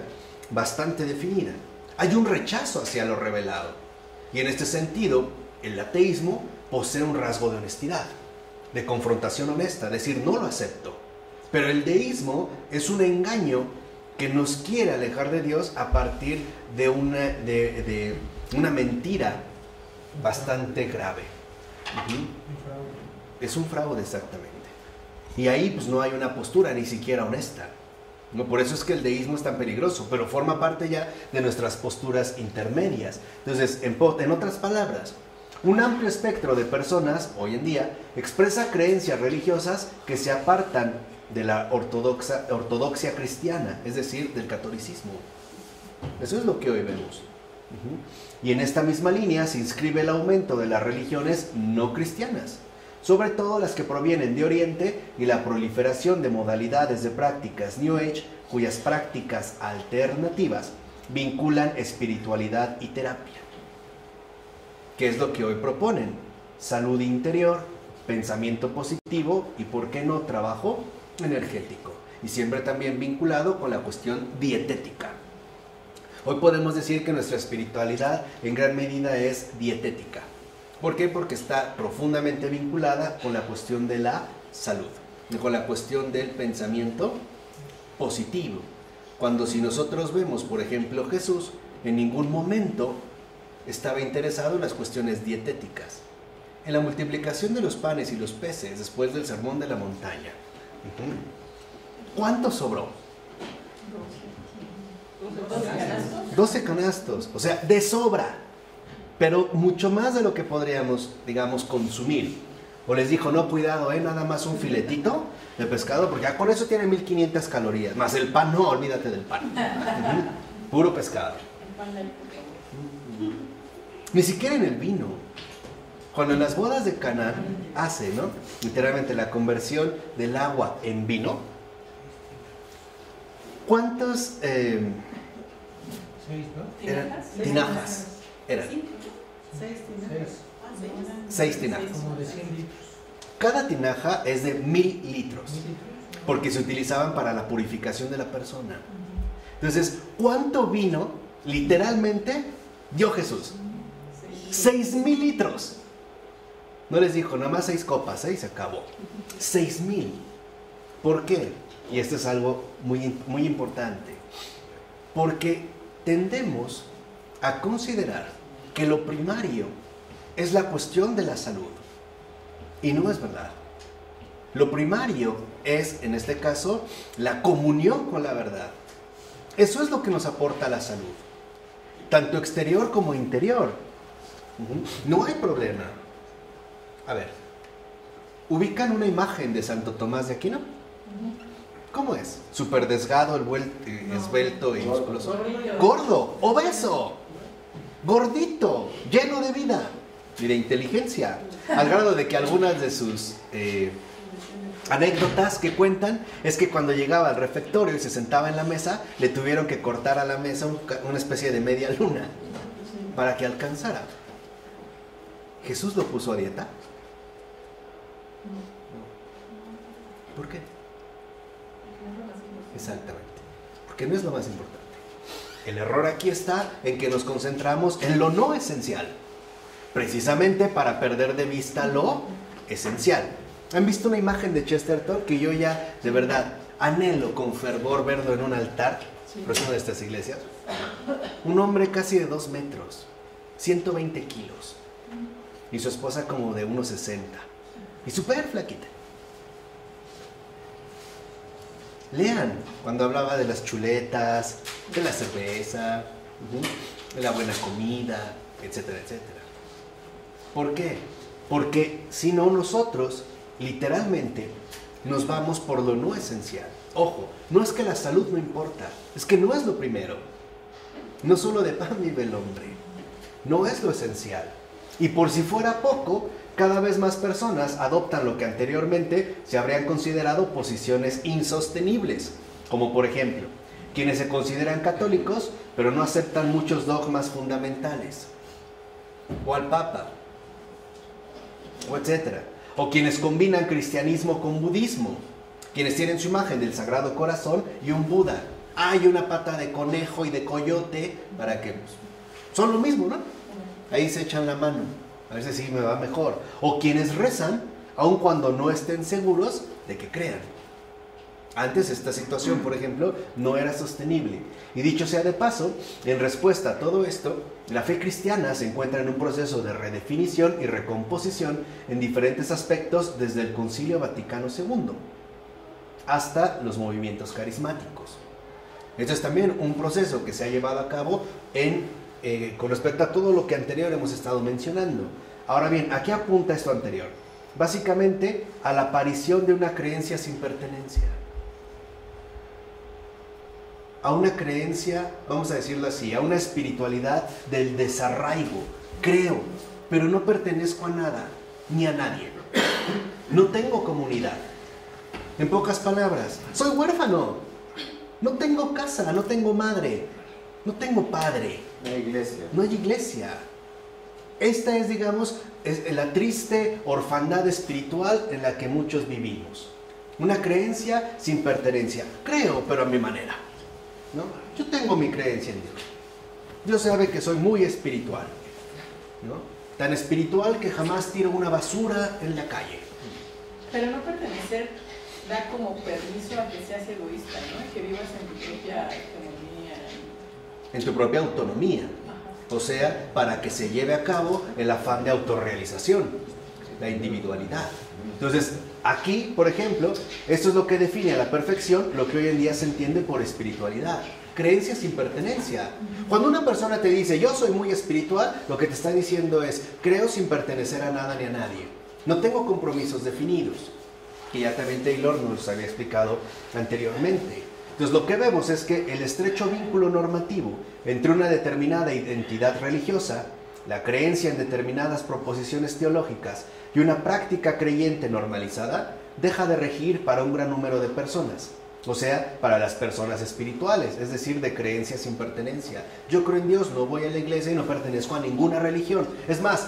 bastante definida. Hay un rechazo hacia lo revelado. Y en este sentido, el ateísmo posee un rasgo de honestidad, de confrontación honesta, es decir, no lo acepto. Pero el deísmo es un engaño que nos quiere alejar de Dios a partir de una mentira bastante grave. Es un fraude, exactamente. Y ahí pues no hay una postura ni siquiera honesta. No, por eso es que el deísmo es tan peligroso, pero forma parte ya de nuestras posturas intermedias. Entonces, en otras palabras, un amplio espectro de personas hoy en día expresa creencias religiosas que se apartan de la ortodoxia cristiana, es decir, del catolicismo. Eso es lo que hoy vemos. Y en esta misma línea se inscribe el aumento de las religiones no cristianas, sobre todo las que provienen de Oriente, y la proliferación de modalidades de prácticas New Age, cuyas prácticas alternativas vinculan espiritualidad y terapia. ¿Qué es lo que hoy proponen? Salud interior, pensamiento positivo y, ¿por qué no, trabajo energético? Y siempre también vinculado con la cuestión dietética. Hoy podemos decir que nuestra espiritualidad en gran medida es dietética. ¿Por qué? Porque está profundamente vinculada con la cuestión de la salud, con la cuestión del pensamiento positivo. Cuando si nosotros vemos, por ejemplo, Jesús, en ningún momento estaba interesado en las cuestiones dietéticas. En la multiplicación de los panes y los peces después del sermón de la montaña, ¿cuánto sobró? 12 canastos, o sea, de sobra, pero mucho más de lo que podríamos, digamos, consumir. O les dijo, no, cuidado, nada más un filetito de pescado, porque con eso tiene 1500 calorías, más el pan, no, olvídate del pan. Puro pescado. Ni siquiera en el vino. Cuando en las bodas de Caná hace, ¿no?, literalmente la conversión del agua en vino, ¿cuántos 6, ¿no? Eran tinajas. Eran 6 tinajas. 6 tinajas. Como de 100 litros. Cada tinaja es de 1000 litros, 1000 litros. porque se utilizaban para la purificación de la persona. Entonces, ¿cuánto vino literalmente dio Jesús? 6000 litros. No les dijo, nada más 6 copas, y se acabó. 6000. ¿Por qué? Y esto es algo muy, muy importante. Porque tendemos a considerar que lo primario es la cuestión de la salud. Y no es verdad. Lo primario es, en este caso, la comunión con la verdad. Eso es lo que nos aporta la salud, tanto exterior como interior. No hay problema. A ver, ¿ubican una imagen de Santo Tomás de Aquino? ¿Cómo es? Súper desgado, esbelto y musculoso. Gordo, obeso, gordito, lleno de vida y de inteligencia, al grado de que algunas de sus anécdotas que cuentan es que cuando llegaba al refectorio y se sentaba en la mesa, le tuvieron que cortar a la mesa una especie de media luna para que alcanzara. ¿Jesús lo puso a dieta? ¿Por qué? Exactamente, porque no es lo más importante. El error aquí está en que nos concentramos en lo no esencial, precisamente para perder de vista lo esencial. ¿Han visto una imagen de Chesterton que yo ya, de verdad, anhelo con fervor verlo en un altar? Pero es una de estas iglesias. Un hombre casi de 2 metros, 120 kilos, y su esposa como de 1,60, y súper flaquita. Lean cuando hablaba de las chuletas, de la cerveza, de la buena comida, etcétera, etcétera. ¿Por qué? Porque si no, nosotros literalmente nos vamos por lo no esencial. Ojo, no es que la salud no importa, es que no es lo primero. No solo de pan vive el hombre, no es lo esencial. Y por si fuera poco, cada vez más personas adoptan lo que anteriormente se habrían considerado posiciones insostenibles, como por ejemplo, quienes se consideran católicos, pero no aceptan muchos dogmas fundamentales, o al Papa, o etcétera. O quienes combinan cristianismo con budismo, quienes tienen su imagen del Sagrado Corazón y un Buda. Hay una pata de conejo y de coyote para que son lo mismo, ¿no? Ahí se echan la mano, a ver si me va mejor. O quienes rezan, aun cuando no estén seguros de que crean. Antes esta situación, por ejemplo, no era sostenible. Y dicho sea de paso, en respuesta a todo esto, la fe cristiana se encuentra en un proceso de redefinición y recomposición en diferentes aspectos desde el Concilio Vaticano II hasta los movimientos carismáticos. Esto es también un proceso que se ha llevado a cabo con respecto a todo lo que anterior hemos estado mencionando. Ahora bien, ¿a qué apunta esto anterior? Básicamente a la aparición de una creencia sin pertenencia. A una creencia, vamos a decirlo así, a una espiritualidad del desarraigo. Creo, pero no pertenezco a nada, ni a nadie. No tengo comunidad. En pocas palabras, soy huérfano. No tengo casa, no tengo madre, no tengo padre. No hay iglesia. No hay iglesia. Esta es, digamos, la triste orfandad espiritual en la que muchos vivimos. Una creencia sin pertenencia. Creo, pero a mi manera, ¿no? Yo tengo mi creencia en Dios. Dios sabe que soy muy espiritual, ¿no? Tan espiritual que jamás tiro una basura en la calle. Pero no pertenecer da como permiso a que seas egoísta, ¿no? Que vivas en tu propia autonomía. En tu propia autonomía. Ajá. O sea, para que se lleve a cabo el afán de autorrealización, la individualidad. Entonces, aquí, por ejemplo, esto es lo que define a la perfección lo que hoy en día se entiende por espiritualidad. Creencia sin pertenencia. Cuando una persona te dice, yo soy muy espiritual, lo que te está diciendo es, creo sin pertenecer a nada ni a nadie. No tengo compromisos definidos, que ya también Taylor nos había explicado anteriormente. Entonces, lo que vemos es que el estrecho vínculo normativo entre una determinada identidad religiosa, la creencia en determinadas proposiciones teológicas y una práctica creyente normalizada, deja de regir para un gran número de personas O sea, para las personas espirituales, es decir, de creencia sin pertenencia. Yo creo en Dios, no voy a la iglesia y no pertenezco a ninguna religión. Es más,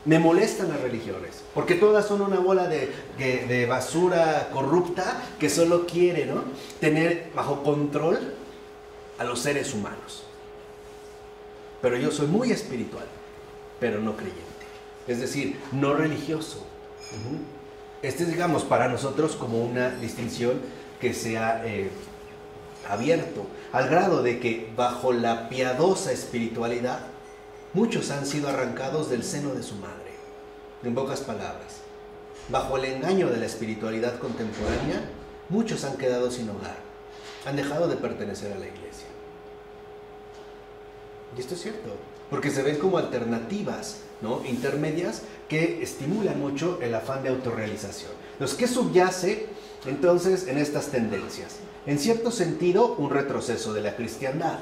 me molestan las religiones, porque todas son una bola de basura corrupta que solo quiere, ¿no?, tener bajo control a los seres humanos. Pero yo soy muy espiritual, pero no creyente. Es decir, no religioso. Este es, digamos, para nosotros como una distinción que se ha abierto, al grado de que bajo la piadosa espiritualidad, muchos han sido arrancados del seno de su madre. En pocas palabras, bajo el engaño de la espiritualidad contemporánea, muchos han quedado sin hogar, han dejado de pertenecer a la iglesia. Y esto es cierto, porque se ven como alternativas, ¿no?, intermedias que estimulan mucho el afán de autorrealización. Entonces, ¿qué subyace entonces en estas tendencias? En cierto sentido, un retroceso de la cristiandad.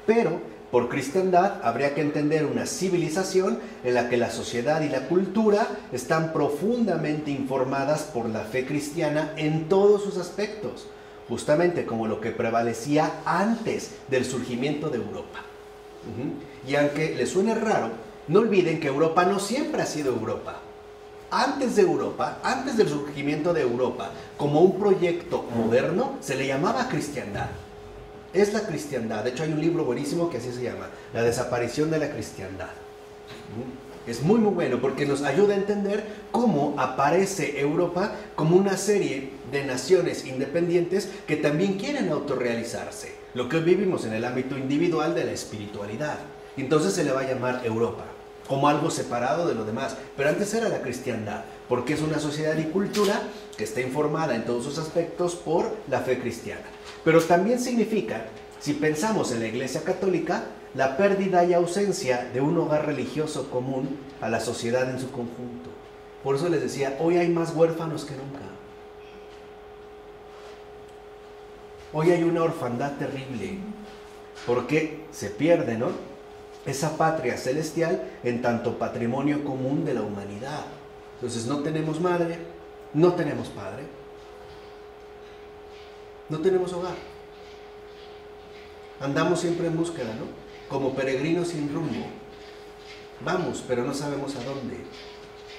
Pero por cristiandad habría que entender una civilización en la que la sociedad y la cultura están profundamente informadas por la fe cristiana en todos sus aspectos, justamente como lo que prevalecía antes del surgimiento de Europa. Y aunque les suene raro, no olviden que Europa no siempre ha sido Europa. Antes de Europa, antes del surgimiento de Europa, como un proyecto moderno, se le llamaba cristiandad. Es la cristiandad. De hecho, hay un libro buenísimo que así se llama, La desaparición de la cristiandad. Es muy muy bueno porque nos ayuda a entender cómo aparece Europa como una serie de naciones independientes que también quieren autorrealizarse. Lo que hoy vivimos en el ámbito individual de la espiritualidad. Entonces se le va a llamar Europa, como algo separado de lo demás. Pero antes era la cristiandad, porque es una sociedad y cultura que está informada en todos sus aspectos por la fe cristiana. Pero también significa, si pensamos en la Iglesia Católica, la pérdida y ausencia de un hogar religioso común a la sociedad en su conjunto. Por eso les decía, hoy hay más huérfanos que nunca. Hoy hay una orfandad terrible, porque se pierde, ¿no?, esa patria celestial en tanto patrimonio común de la humanidad. Entonces no tenemos madre, no tenemos padre, no tenemos hogar. Andamos siempre en búsqueda, ¿no?, como peregrinos sin rumbo. Vamos, pero no sabemos a dónde.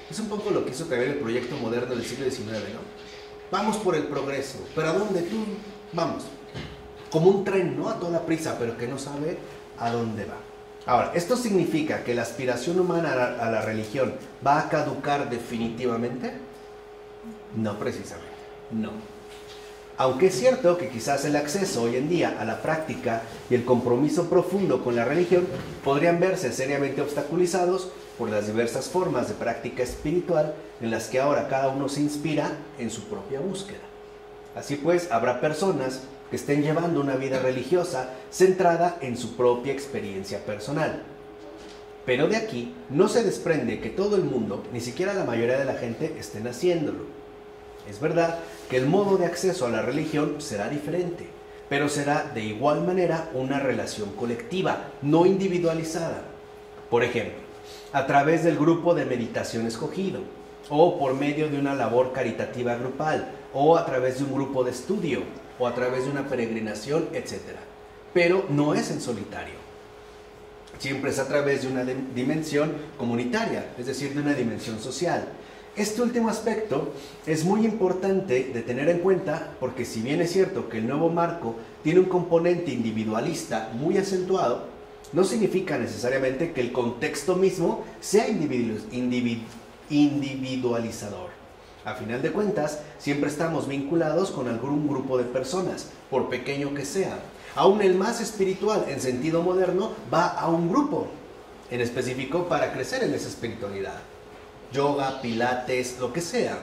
Es un poco lo que hizo también el proyecto moderno del siglo XIX, ¿no? Vamos por el progreso, pero ¿a dónde tú? Vamos. Como un tren, ¿no?, a toda prisa, pero que no sabe a dónde va. Ahora, ¿esto significa que la aspiración humana a la religión va a caducar definitivamente? No precisamente, no. Aunque es cierto que quizás el acceso hoy en día a la práctica y el compromiso profundo con la religión podrían verse seriamente obstaculizados por las diversas formas de práctica espiritual en las que ahora cada uno se inspira en su propia búsqueda. Así pues, habrá personas que estén llevando una vida religiosa centrada en su propia experiencia personal. Pero de aquí no se desprende que todo el mundo, ni siquiera la mayoría de la gente, estén haciéndolo. Es verdad que el modo de acceso a la religión será diferente, pero será de igual manera una relación colectiva, no individualizada. Por ejemplo, a través del grupo de meditación escogido, o por medio de una labor caritativa grupal, o a través de un grupo de estudio, o a través de una peregrinación, etc. Pero no es en solitario. Siempre es a través de una dimensión comunitaria, es decir, de una dimensión social. Este último aspecto es muy importante de tener en cuenta porque si bien es cierto que el nuevo marco tiene un componente individualista muy acentuado, no significa necesariamente que el contexto mismo sea individualizador. A final de cuentas, siempre estamos vinculados con algún grupo de personas, por pequeño que sea. Aún el más espiritual, en sentido moderno, va a un grupo en específico para crecer en esa espiritualidad. Yoga, pilates, lo que sea.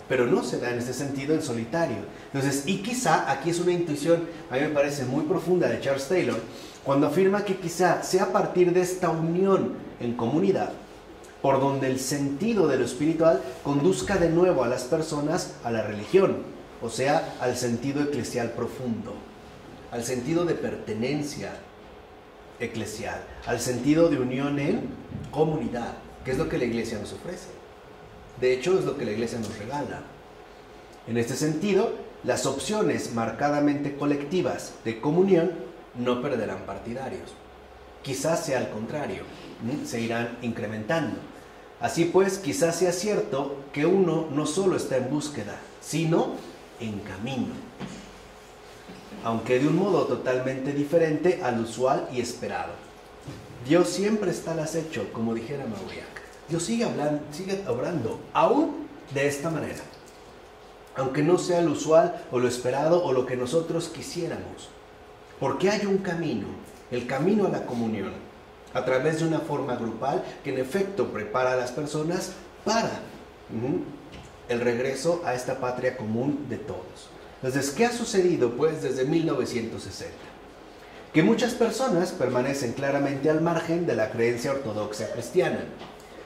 Pero no se da en ese sentido en solitario. Entonces, y quizá, aquí es una intuición, a mí me parece muy profunda de Charles Taylor, cuando afirma que quizá sea a partir de esta unión en comunidad, por donde el sentido de lo espiritual conduzca de nuevo a las personas a la religión, o sea, al sentido eclesial profundo, al sentido de pertenencia eclesial, al sentido de unión en comunidad, que es lo que la iglesia nos ofrece. De hecho, es lo que la iglesia nos regala. En este sentido, las opciones marcadamente colectivas de comunión no perderán partidarios. Quizás sea al contrario, se irán incrementando. Así pues, quizás sea cierto que uno no solo está en búsqueda, sino en camino, aunque de un modo totalmente diferente al usual y esperado. Dios siempre está al acecho, como dijera Mauriac. Dios sigue obrando, aún de esta manera, aunque no sea lo usual o lo esperado o lo que nosotros quisiéramos, porque hay un camino, el camino a la comunión, a través de una forma grupal que en efecto prepara a las personas para el regreso a esta patria común de todos. Entonces, ¿qué ha sucedido pues desde 1960? Que muchas personas permanecen claramente al margen de la creencia ortodoxa cristiana,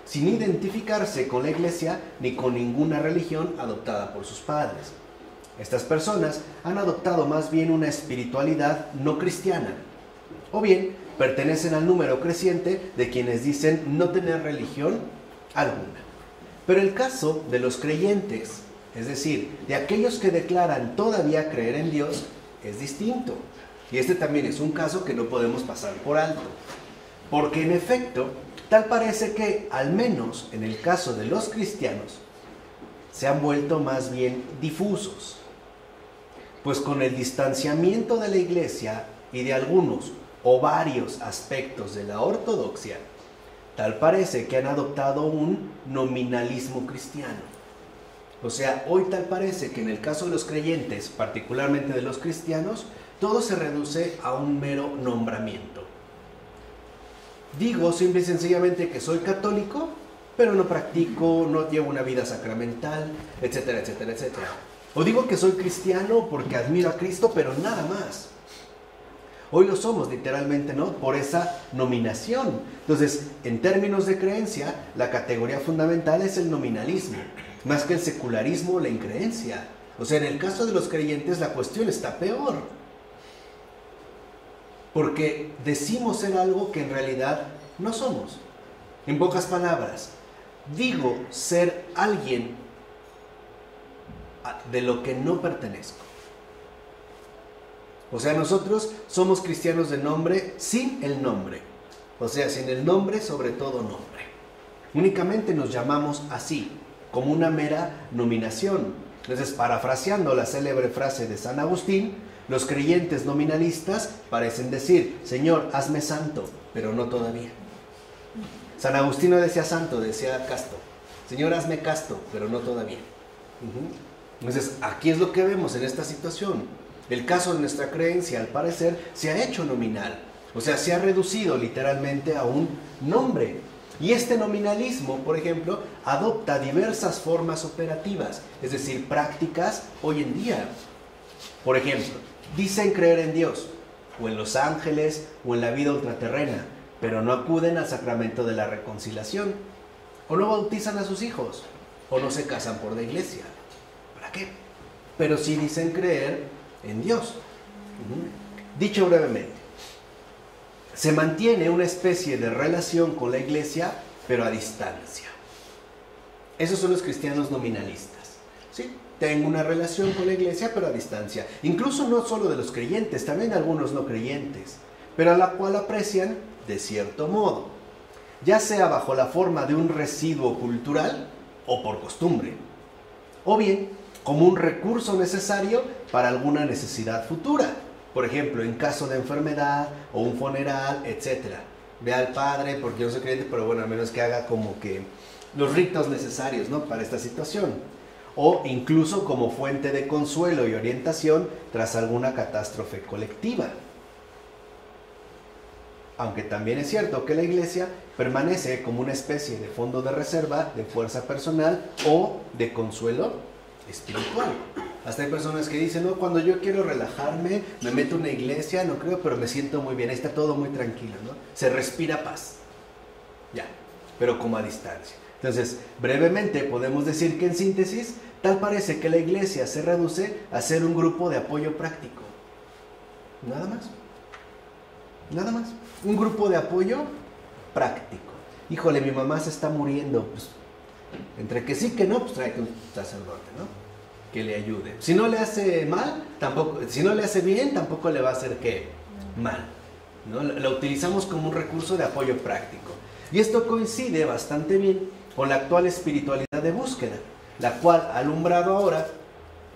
sin identificarse con la Iglesia ni con ninguna religión adoptada por sus padres. Estas personas han adoptado más bien una espiritualidad no cristiana, o bien pertenecen al número creciente de quienes dicen no tener religión alguna. Pero el caso de los creyentes, es decir, de aquellos que declaran todavía creer en Dios, es distinto. Y este también es un caso que no podemos pasar por alto, porque en efecto, tal parece que, al menos en el caso de los cristianos, se han vuelto más bien difusos, pues con el distanciamiento de la Iglesia y de algunos o varios aspectos de la ortodoxia, tal parece que han adoptado un nominalismo cristiano. O sea, hoy tal parece que en el caso de los creyentes, particularmente de los cristianos, todo se reduce a un mero nombramiento. Digo simple y sencillamente que soy católico, pero no practico, no llevo una vida sacramental, etcétera, etcétera, etcétera. O digo que soy cristiano porque admiro a Cristo, pero nada más. Hoy lo somos literalmente, ¿no? Por esa nominación. Entonces, en términos de creencia, la categoría fundamental es el nominalismo, más que el secularismo o la increencia. O sea, en el caso de los creyentes la cuestión está peor, porque decimos ser algo que en realidad no somos. En pocas palabras, digo ser alguien de lo que no pertenezco. O sea, nosotros somos cristianos de nombre sin el nombre. O sea, sin el nombre, sobre todo nombre. Únicamente nos llamamos así, como una mera nominación. Entonces, parafraseando la célebre frase de San Agustín, los creyentes nominalistas parecen decir: Señor, hazme santo, pero no todavía. San Agustín no decía santo, decía casto. Señor, hazme casto, pero no todavía. Entonces, aquí es lo que vemos en esta situación. El caso de nuestra creencia, al parecer, se ha hecho nominal. O sea, se ha reducido literalmente a un nombre. Y este nominalismo, por ejemplo, adopta diversas formas operativas, es decir, prácticas hoy en día. Por ejemplo, dicen creer en Dios, o en los ángeles, o en la vida ultraterrena, pero no acuden al sacramento de la reconciliación, o no bautizan a sus hijos, o no se casan por la iglesia. ¿Para qué? Pero sí dicen creer en Dios. Dicho brevemente, se mantiene una especie de relación con la iglesia, pero a distancia. Esos son los cristianos nominalistas. ¿Sí? Tengo una relación con la iglesia, pero a distancia. Incluso no solo de los creyentes, también algunos no creyentes, pero a la cual aprecian de cierto modo, ya sea bajo la forma de un residuo cultural o por costumbre, o bien como un recurso necesario para alguna necesidad futura. Por ejemplo, en caso de enfermedad o un funeral, etc. Ve al padre, porque yo soy creyente, pero bueno, a menos que haga como que los ritos necesarios, ¿no?, para esta situación. O incluso como fuente de consuelo y orientación tras alguna catástrofe colectiva. Aunque también es cierto que la iglesia permanece como una especie de fondo de reserva, de fuerza personal o de consuelo espiritual. Hasta hay personas que dicen: no, cuando yo quiero relajarme, me meto a una iglesia, no creo, pero me siento muy bien, ahí está todo muy tranquilo, ¿no? Se respira paz. Ya, pero como a distancia. Entonces, brevemente podemos decir que en síntesis, tal parece que la iglesia se reduce a ser un grupo de apoyo práctico. Nada más. Nada más. Un grupo de apoyo práctico. Híjole, mi mamá se está muriendo, pues entre que sí que no, pues trae un sacerdote, ¿no? que le ayude. Si no le hace mal, tampoco, si no le hace bien, tampoco le va a hacer ¿qué? Mal, ¿no? La utilizamos como un recurso de apoyo práctico. Y esto coincide bastante bien con la actual espiritualidad de búsqueda, la cual ha alumbrado ahora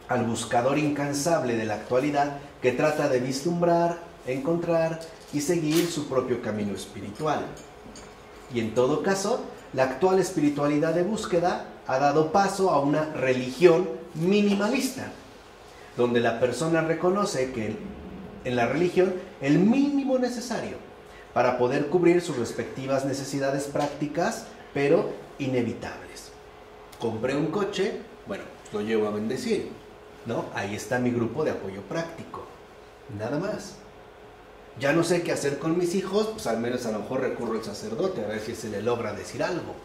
al buscador incansable de la actualidad que trata de vislumbrar, encontrar y seguir su propio camino espiritual. Y en todo caso, la actual espiritualidad de búsqueda ha dado paso a una religión minimalista, donde la persona reconoce que en la religión el mínimo necesario para poder cubrir sus respectivas necesidades prácticas, pero inevitables. Compré un coche, bueno, lo llevo a bendecir, ¿no? Ahí está mi grupo de apoyo práctico, nada más. Ya no sé qué hacer con mis hijos, pues al menos a lo mejor recurro al sacerdote a ver si se le logra decir algo,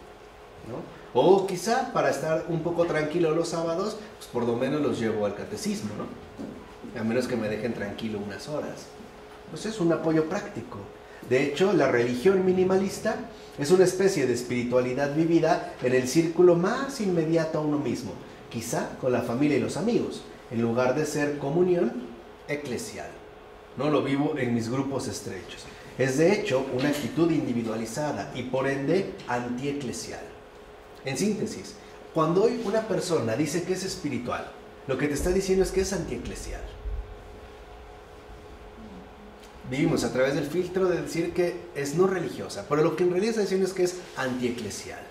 ¿no? O quizá para estar un poco tranquilo los sábados, pues por lo menos los llevo al catecismo, ¿no? A menos que me dejen tranquilo unas horas. Pues es un apoyo práctico. De hecho, la religión minimalista es una especie de espiritualidad vivida en el círculo más inmediato a uno mismo, quizá con la familia y los amigos, en lugar de ser comunión eclesial. No lo vivo en mis grupos estrechos. Es de hecho una actitud individualizada y por ende antieclesial. En síntesis, cuando hoy una persona dice que es espiritual, lo que te está diciendo es que es antieclesial. Vivimos a través del filtro de decir que es no religiosa, pero lo que en realidad está diciendo es que es antieclesial.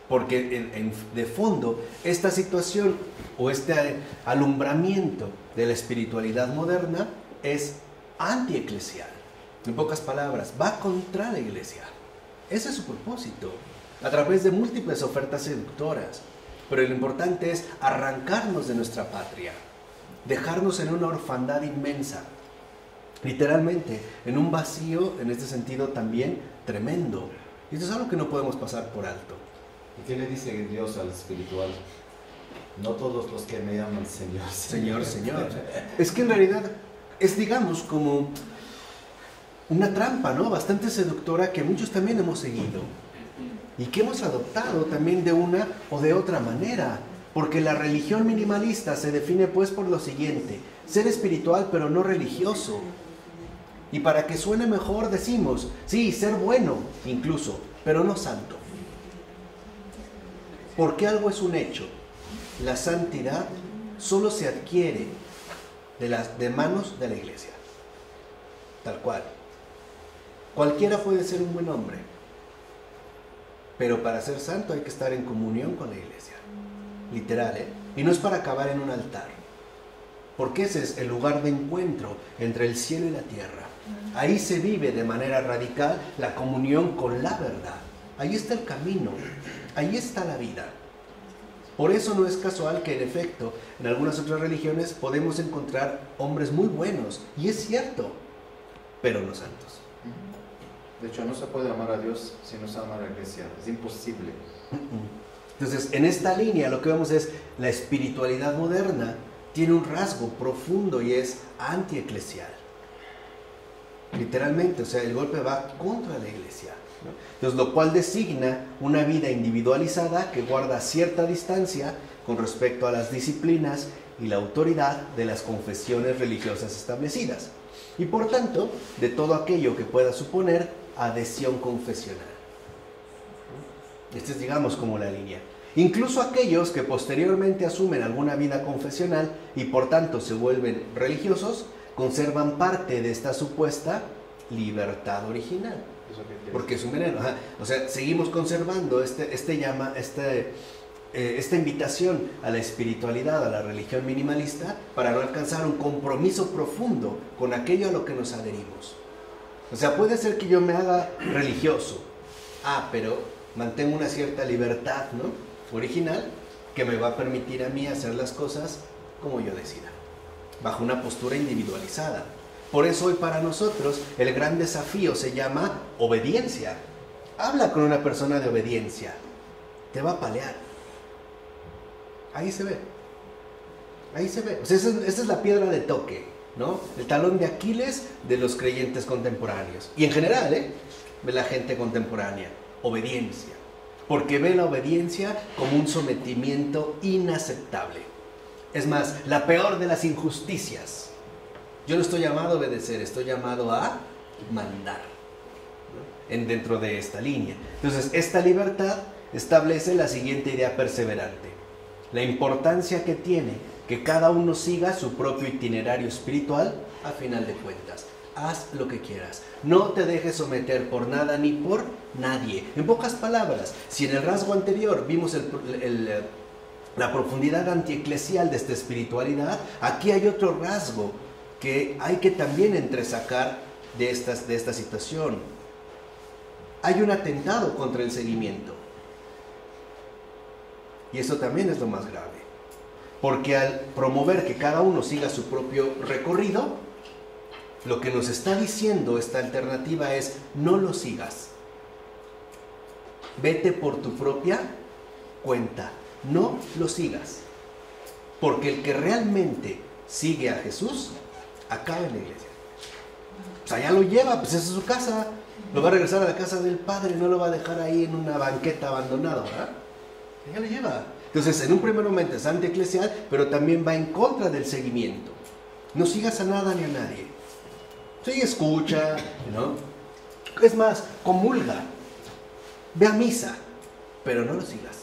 Porque de fondo, esta situación o este alumbramiento de la espiritualidad moderna es antieclesial. En pocas palabras, va contra la iglesia. Ese es su propósito, a través de múltiples ofertas seductoras. Pero lo importante es arrancarnos de nuestra patria, dejarnos en una orfandad inmensa, literalmente en un vacío, en este sentido también tremendo. Y esto es algo que no podemos pasar por alto. ¿Y qué le dice Dios al espiritual? No todos los que me llaman Señor, Señor, Señor. Es que en realidad es, digamos, como una trampa, ¿no? Bastante seductora que muchos también hemos seguido y que hemos adoptado también de una o de otra manera. Porque la religión minimalista se define pues por lo siguiente: ser espiritual pero no religioso. Y para que suene mejor decimos, sí, ser bueno incluso, pero no santo. Porque algo es un hecho. La santidad solo se adquiere de manos de la iglesia. Tal cual. Cualquiera puede ser un buen hombre, pero para ser santo hay que estar en comunión con la iglesia. Literal, ¿eh? Y no es para acabar en un altar, porque ese es el lugar de encuentro entre el cielo y la tierra. Ahí se vive de manera radical la comunión con la verdad. Ahí está el camino, ahí está la vida. Por eso no es casual que en efecto en algunas otras religiones podemos encontrar hombres muy buenos, y es cierto, pero no santos. De hecho, no se puede amar a Dios si no se ama a la iglesia. Es imposible. Entonces, en esta línea lo que vemos es la espiritualidad moderna tiene un rasgo profundo y es antieclesial. Literalmente, o sea, el golpe va contra la iglesia, ¿no? Entonces, lo cual designa una vida individualizada que guarda cierta distancia con respecto a las disciplinas y la autoridad de las confesiones religiosas establecidas. Y por tanto, de todo aquello que pueda suponer adhesión confesional. Esta es, digamos, como la línea. Incluso aquellos que posteriormente asumen alguna vida confesional y por tanto se vuelven religiosos, conservan parte de esta supuesta libertad original. Porque es un veneno. O sea, seguimos conservando esta invitación a la espiritualidad, a la religión minimalista, para no alcanzar un compromiso profundo con aquello a lo que nos adherimos. O sea, puede ser que yo me haga religioso, pero mantengo una cierta libertad, ¿no?, original, que me va a permitir a mí hacer las cosas como yo decida, bajo una postura individualizada. Por eso hoy para nosotros el gran desafío se llama obediencia. Habla con una persona de obediencia, te va a palear. Ahí se ve. Ahí se ve. O sea, esa es la piedra de toque, ¿no? El talón de Aquiles de los creyentes contemporáneos. Y en general, de la gente contemporánea. Obediencia. Porque ve la obediencia como un sometimiento inaceptable. Es más, la peor de las injusticias. Yo no estoy llamado a obedecer, estoy llamado a mandar, ¿no? Dentro de esta línea. Entonces, esta libertad establece la siguiente idea perseverante. La importancia que tiene que cada uno siga su propio itinerario espiritual a final de cuentas. Haz lo que quieras. No te dejes someter por nada ni por nadie. En pocas palabras, si en el rasgo anterior vimos la profundidad antieclesial de esta espiritualidad, aquí hay otro rasgo que hay que también entresacar de esta situación. Hay un atentado contra el seguimiento. Y eso también es lo más grave. Porque al promover que cada uno siga su propio recorrido, lo que nos está diciendo esta alternativa es: no lo sigas. Vete por tu propia cuenta. No lo sigas. Porque el que realmente sigue a Jesús acaba en la iglesia. Pues allá lo lleva, pues esa es su casa. Lo va a regresar a la casa del Padre, no lo va a dejar ahí en una banqueta abandonado, ¿verdad? Allá lo lleva. Entonces, en un primer momento es antieclesial, pero también va en contra del seguimiento. No sigas a nada ni a nadie. Sí, escucha, ¿no? Es más, comulga, ve a misa, pero no lo sigas.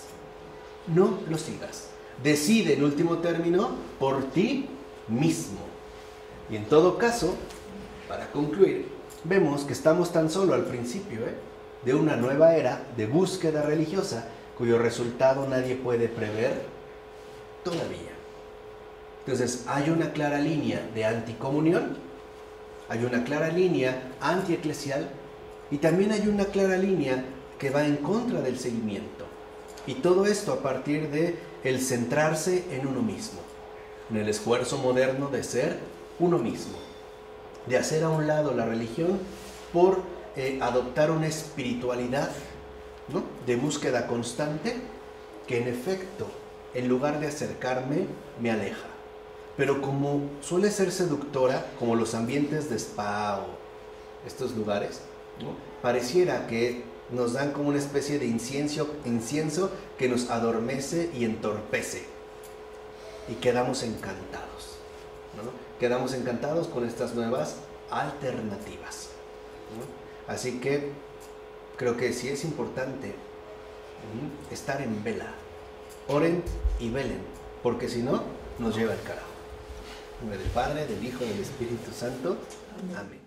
No lo sigas. Decide, en último término, por ti mismo. Y en todo caso, para concluir, vemos que estamos tan solo al principio de una nueva era de búsqueda religiosa cuyo resultado nadie puede prever todavía. Entonces, hay una clara línea de anticomunión, hay una clara línea antieclesial y también hay una clara línea que va en contra del seguimiento. Y todo esto a partir de el centrarse en uno mismo, en el esfuerzo moderno de ser uno mismo, de hacer a un lado la religión por adoptar una espiritualidad, ¿no?, de búsqueda constante que en efecto, en lugar de acercarme, me aleja. Pero como suele ser seductora, como los ambientes de spa o estos lugares, ¿no?, pareciera que nos dan como una especie de incienso que nos adormece y entorpece. Y quedamos encantados, ¿no? Quedamos encantados con estas nuevas alternativas, ¿no? Así que creo que sí es importante estar en vela. Oren y velen, porque si no, nos lleva el carajo. En nombre del Padre, del Hijo y del Espíritu Santo. Amén.